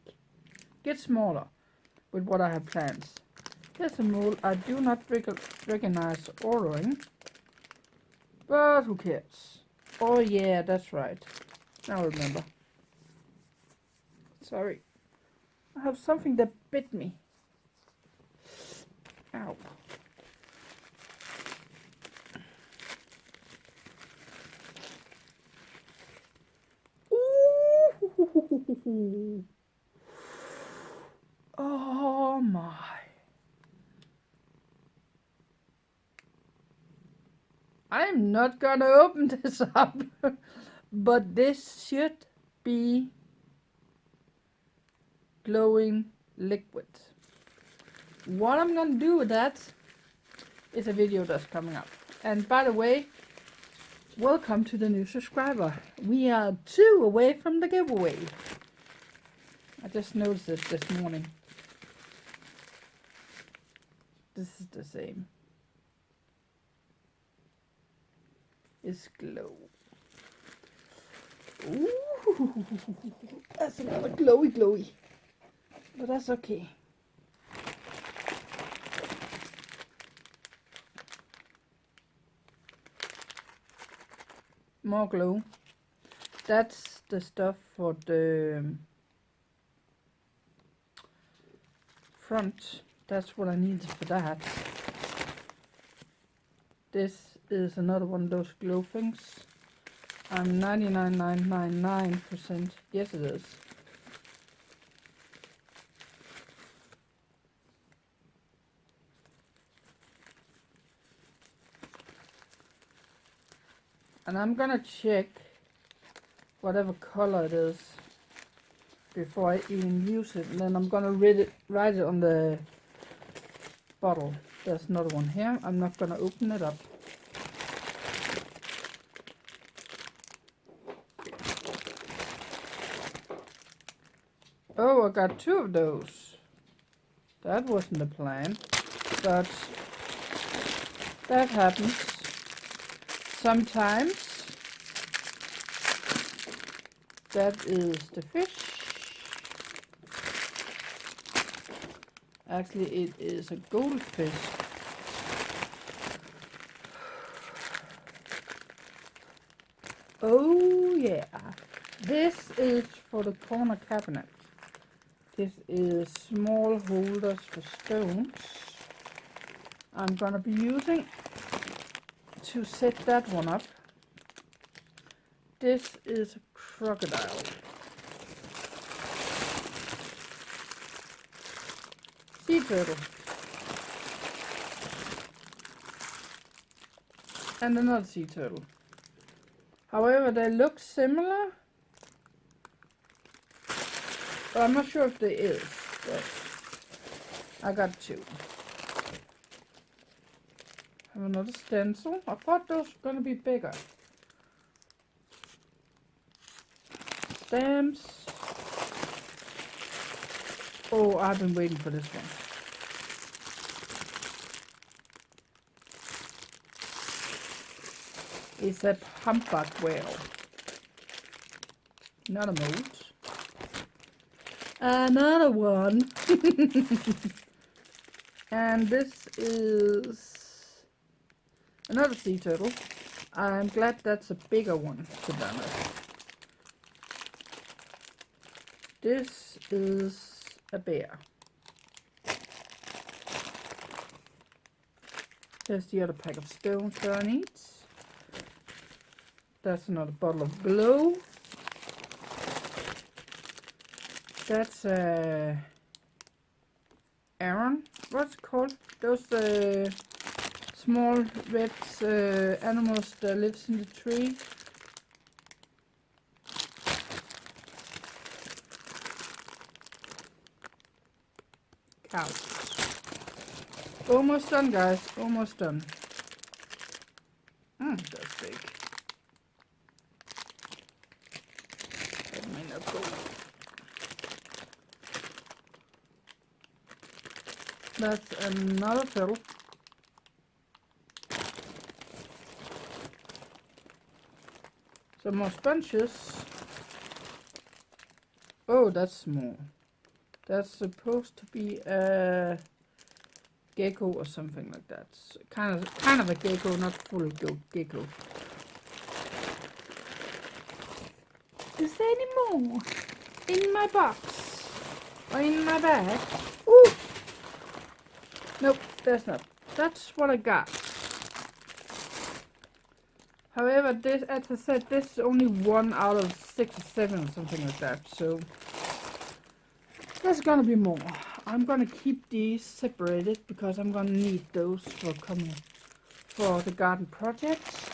Get smaller with what I have planned. Here's a mold I do not recognize ordering. But who cares? Oh yeah, that's right. Now I remember. Sorry. I have something that bit me. Ow. Ooh. Oh my. I'm not gonna open this up, but this should be glowing liquid. What I'm gonna do with that is a video that's coming up. And by the way, welcome to the new subscriber. We are 2 away from the giveaway. I just noticed this morning. this is the same. It's glow. Ooh, that's another glowy. But that's okay. More glow. That's the stuff for the front. That's what I needed for that. This is another one of those glow things. I'm 99.999%. Yes, it is. And I'm gonna check whatever color it is before I even use it. And then I'm gonna write it on the bottle. There's another one here. I'm not gonna open it up. Oh, I got 2 of those. That wasn't the plan, but that happens sometimes. That is the fish. Actually, it is a goldfish. Oh yeah, this is for the corner cabinet. This is small holders for stones. I'm gonna be using to set that one up. This is a crocodile. Sea turtle. And another sea turtle. However, they look similar. But I'm not sure if they is. But I got 2. Have another stencil. I thought those were gonna be bigger. Stamps. Oh, I've been waiting for this one. It's a humpback whale. Not a mold. Another one. And this is another sea turtle. I'm glad that's a bigger one, to be honest. This is a bear. There's the other pack of stones that I need. That's another bottle of glow. That's Aaron. What's it called? Those small red animals that lives in the tree. Cows. Almost done, guys. Almost done. That's big. That might not go. That's another turtle. Some more sponges. Oh, that's small. That's supposed to be a gecko or something like that. So kind of a gecko, not full gecko. Is there any more in my box or in my bag? Ooh. Nope, there's not. That's what I got. However, this, as I said, this is only 1 out of 6 or 7 or something like that. So there's gonna be more. I'm gonna keep these separated because I'm gonna need those for the garden projects.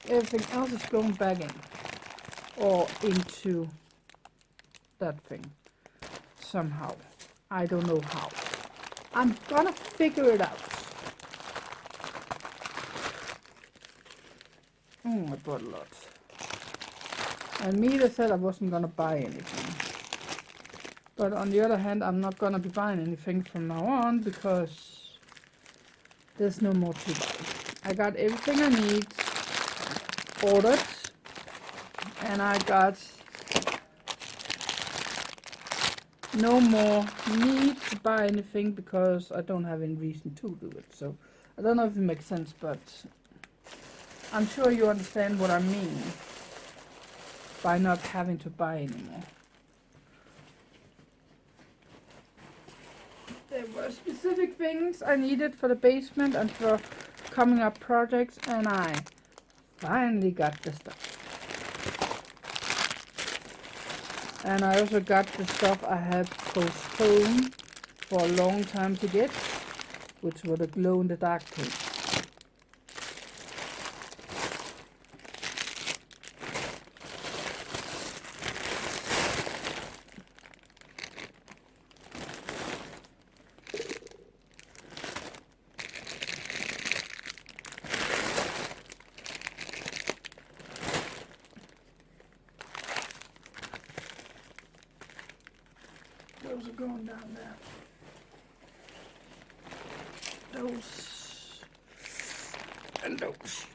Everything else is going back in or into that thing somehow. I don't know how. I'm gonna figure it out. I bought a lot. And Mita said I wasn't gonna buy anything. But on the other hand, I'm not gonna be buying anything from now on because There's no more to buy. I got everything I need ordered, and I got no more need to buy anything because I don't have any reason to do it. So I don't know if it makes sense, but I'm sure you understand what I mean by not having to buy anymore. There were specific things I needed for the basement and for coming up projects, and I finally got the stuff. And I also got the stuff I had postponed for a long time to get, which were the glow-in-the-dark paint. Those are going down there. Those and those.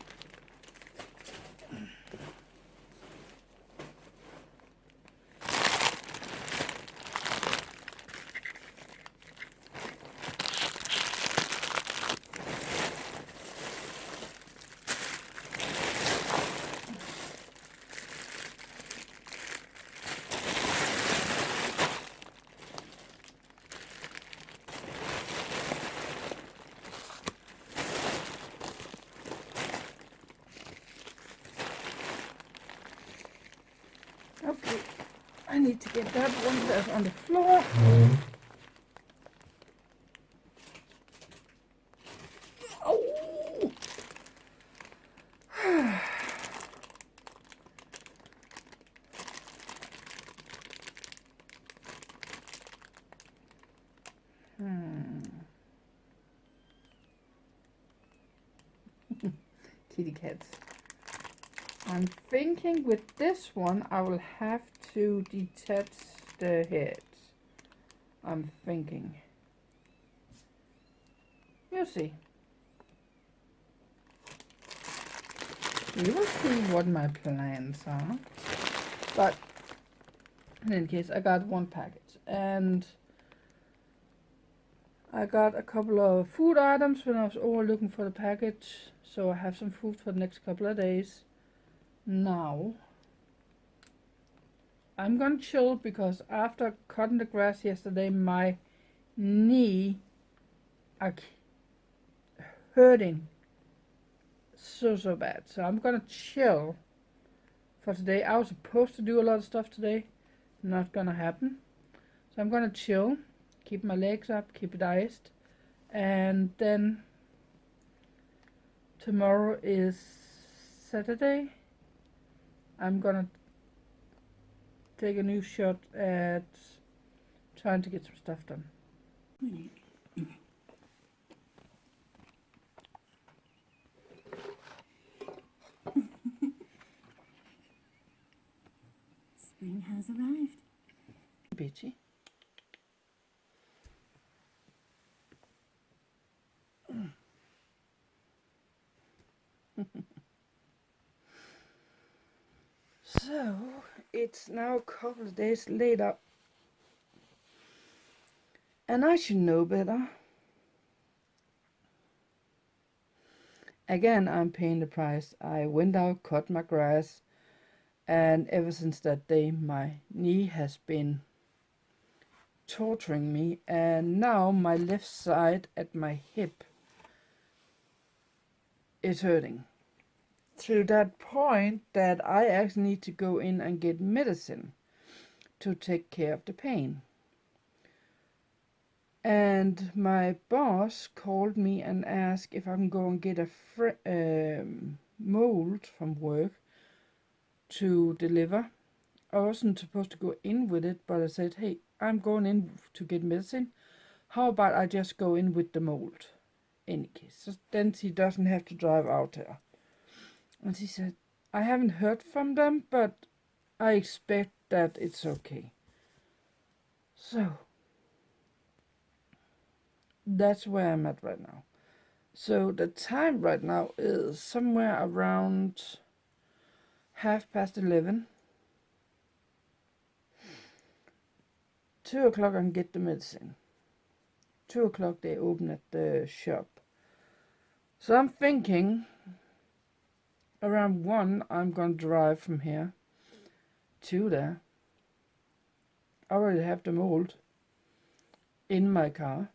Okay, I need to get that one that's on the floor. Oh! Kitty cats. I'm thinking with this one I will have to detach the head. I'm thinking. You'll see. You will see what my plans are. But in any case, I got one package, and I got a couple of food items when I was over looking for the package, so I have some food for the next couple of days. Now I'm gonna chill because after cutting the grass yesterday, my knee are hurting so bad. So I'm gonna chill for today. I was supposed to do a lot of stuff today, not gonna happen. So I'm gonna chill, keep my legs up, keep it iced, and then tomorrow is Saturday. I'm gonna take a new shot at trying to get some stuff done. Spring has arrived. Bitchy. So it's now a couple of days later, and I should know better. Again, I'm paying the price. I went out, cut my grass, and ever since that day my knee has been torturing me, and now my left side at my hip is hurting to that point that I actually need to go in and get medicine to take care of the pain. And my boss called me and asked if I can go and get a mold from work to deliver. I wasn't supposed to go in with it, but I said, hey, I'm going in to get medicine. How about I just go in with the mold? In case. So then she doesn't have to drive out there. And she said, I haven't heard from them, but I expect that it's okay. So that's where I'm at right now. So the time right now is somewhere around 11:30. 2 o'clock I can get the medicine. 2 o'clock they open at the shop. So I'm thinking around 1 I'm gonna drive from here to there. I already have the mold in my car.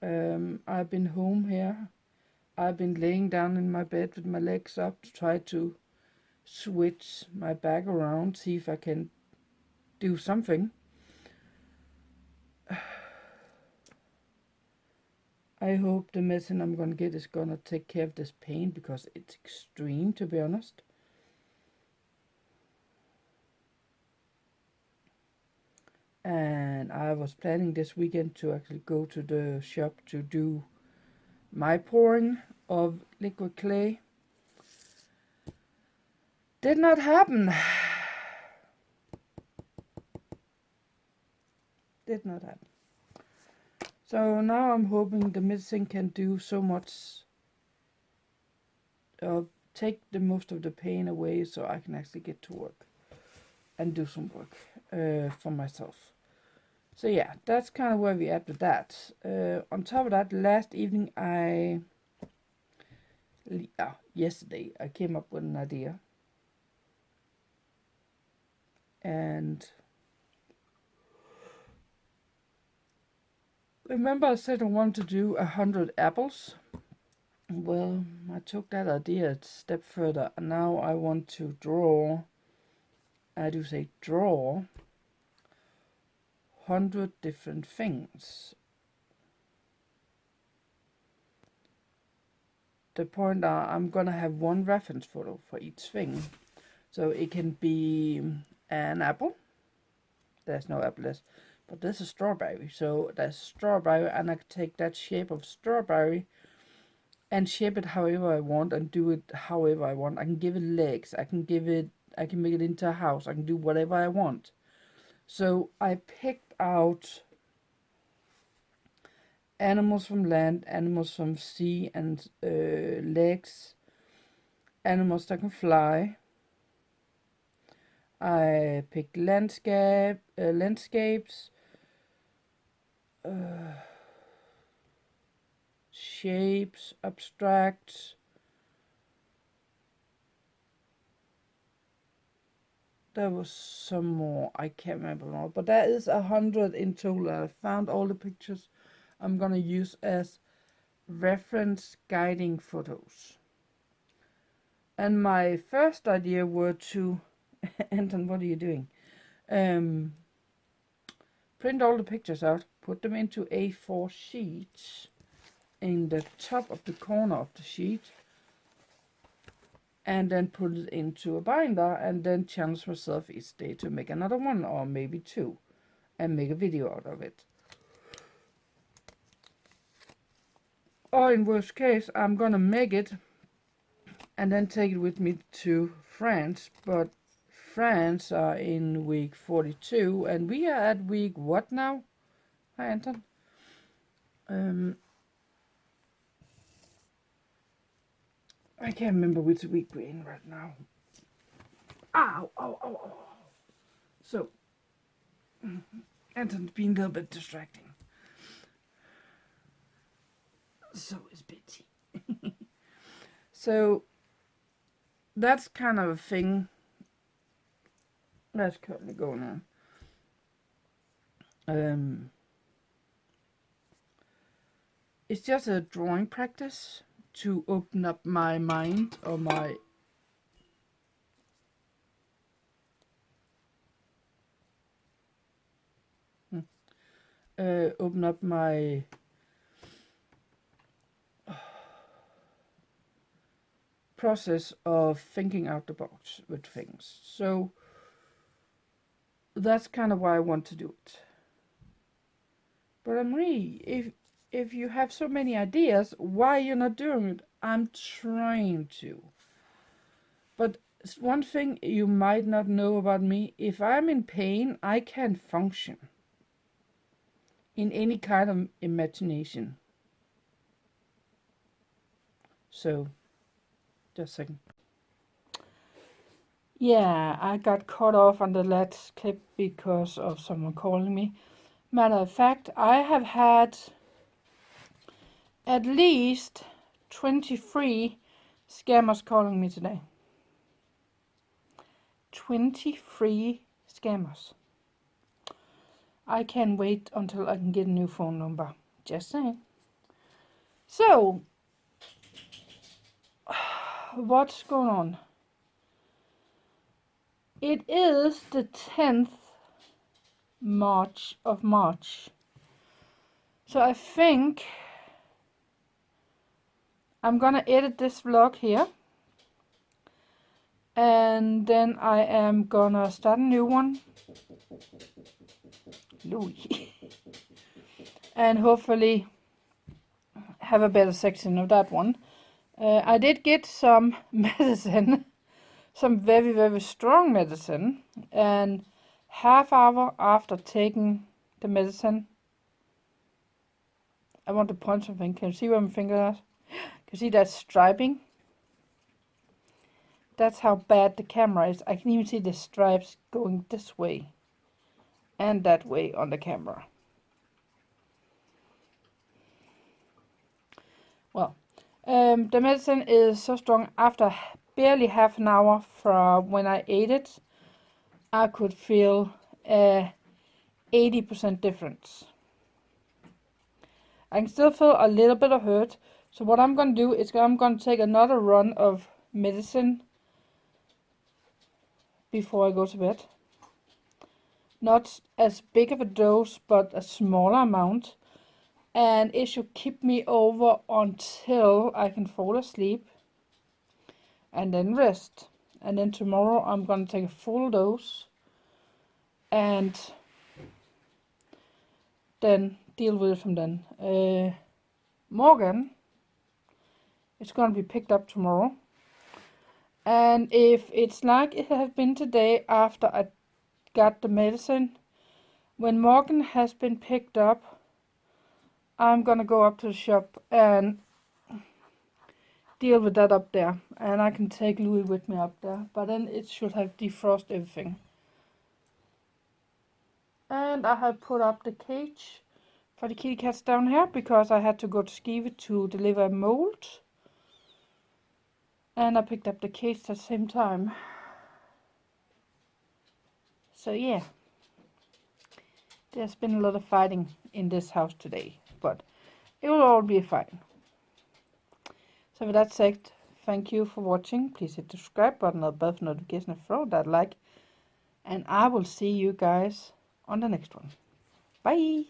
I've been home here. I've been laying down in my bed with my legs up to try to switch my back around, see if I can do something. I hope the medicine I'm gonna get is gonna take care of this pain, because it's extreme, to be honest. And I was planning this weekend to actually go to the shop to do my pouring of liquid clay. Did not happen. Did not happen. So now I'm hoping the medicine can do so much, take the most of the pain away, so I can actually get to work and do some work for myself. So yeah, that's kind of where we at with that. On top of that, last evening yesterday I came up with an idea. And remember I said I wanted to do 100 apples? Well, I took that idea a step further, and now I want to draw 100 different things. The point are, I'm gonna have one reference photo for each thing. So it can be an apple. There's no apple, but there's a strawberry. So there's strawberry, and I can take that shape of strawberry and shape it however I want and do it however I want. I can give it legs. I can make it into a house. I can do whatever I want. So I picked out animals from land, animals from sea, and legs, animals that can fly. I picked landscapes, shapes, abstract. There was some more, I can't remember more, but there is 100 in total. I found all the pictures I'm gonna use as reference guiding photos. And my first idea were to, Anton, what are you doing? Print all the pictures out, put them into A4 sheets in the top of the corner of the sheet, and then put it into a binder, and then challenge myself each day to make another one, or maybe two, and make a video out of it. Or in worst case, I'm gonna make it and then take it with me to France, but France are in week 42, and we are at week what now? Hi, Anton. I can't remember which week we're in right now. Ow, ow, ow, ow. So, Anton's been a little bit distracting. So is Betty. So, that's kind of a thing that's currently going on. It's just a drawing practice to open up my mind, or my open up my process of thinking out the box with things. So that's kind of why I want to do it. But I'm really, if you have so many ideas, why you're not doing it? I'm trying to. But one thing you might not know about me, if I'm in pain, I can't function in any kind of imagination. So, just a second. Yeah, I got cut off on the last clip because of someone calling me. Matter of fact, I have had at least 23 scammers calling me today. 23 scammers. I can't wait until I can get a new phone number. Just saying. So, what's going on? It is the 10th of March. So I think I'm gonna edit this vlog here. And then I am gonna start a new one. Louis. And hopefully have a better section of that one. I did get some medicine. Some very, very strong medicine. And half hour after taking the medicine, I want to punch something. Can you see where my finger is? Can you see that striping? That's how bad the camera is. I can even see the stripes going this way and that way on the camera. Well, the medicine is so strong. After barely half an hour from when I ate it, I could feel a 80% difference. I can still feel a little bit of hurt. So what I'm going to do is I'm going to take another run of medicine before I go to bed. Not as big of a dose, but a smaller amount. And it should keep me over until I can fall asleep. And then rest. And then tomorrow I'm going to take a full dose. And then deal with it from then. Morgan is going to be picked up tomorrow. And if it's like it has been today after I got the medicine, when Morgan has been picked up, I'm gonna go up to the shop and deal with that up there. And I can take Louis with me up there, but then it should have defrosted everything. And I have put up the cage for the kitty cats down here because I had to go to Skive to deliver a mold. And I picked up the cage at the same time. So yeah, there's been a lot of fighting in this house today, but it will all be fine. So with that said, thank you for watching. Please hit the subscribe button or bell for notification and throw that like. And I will see you guys on the next one. Bye!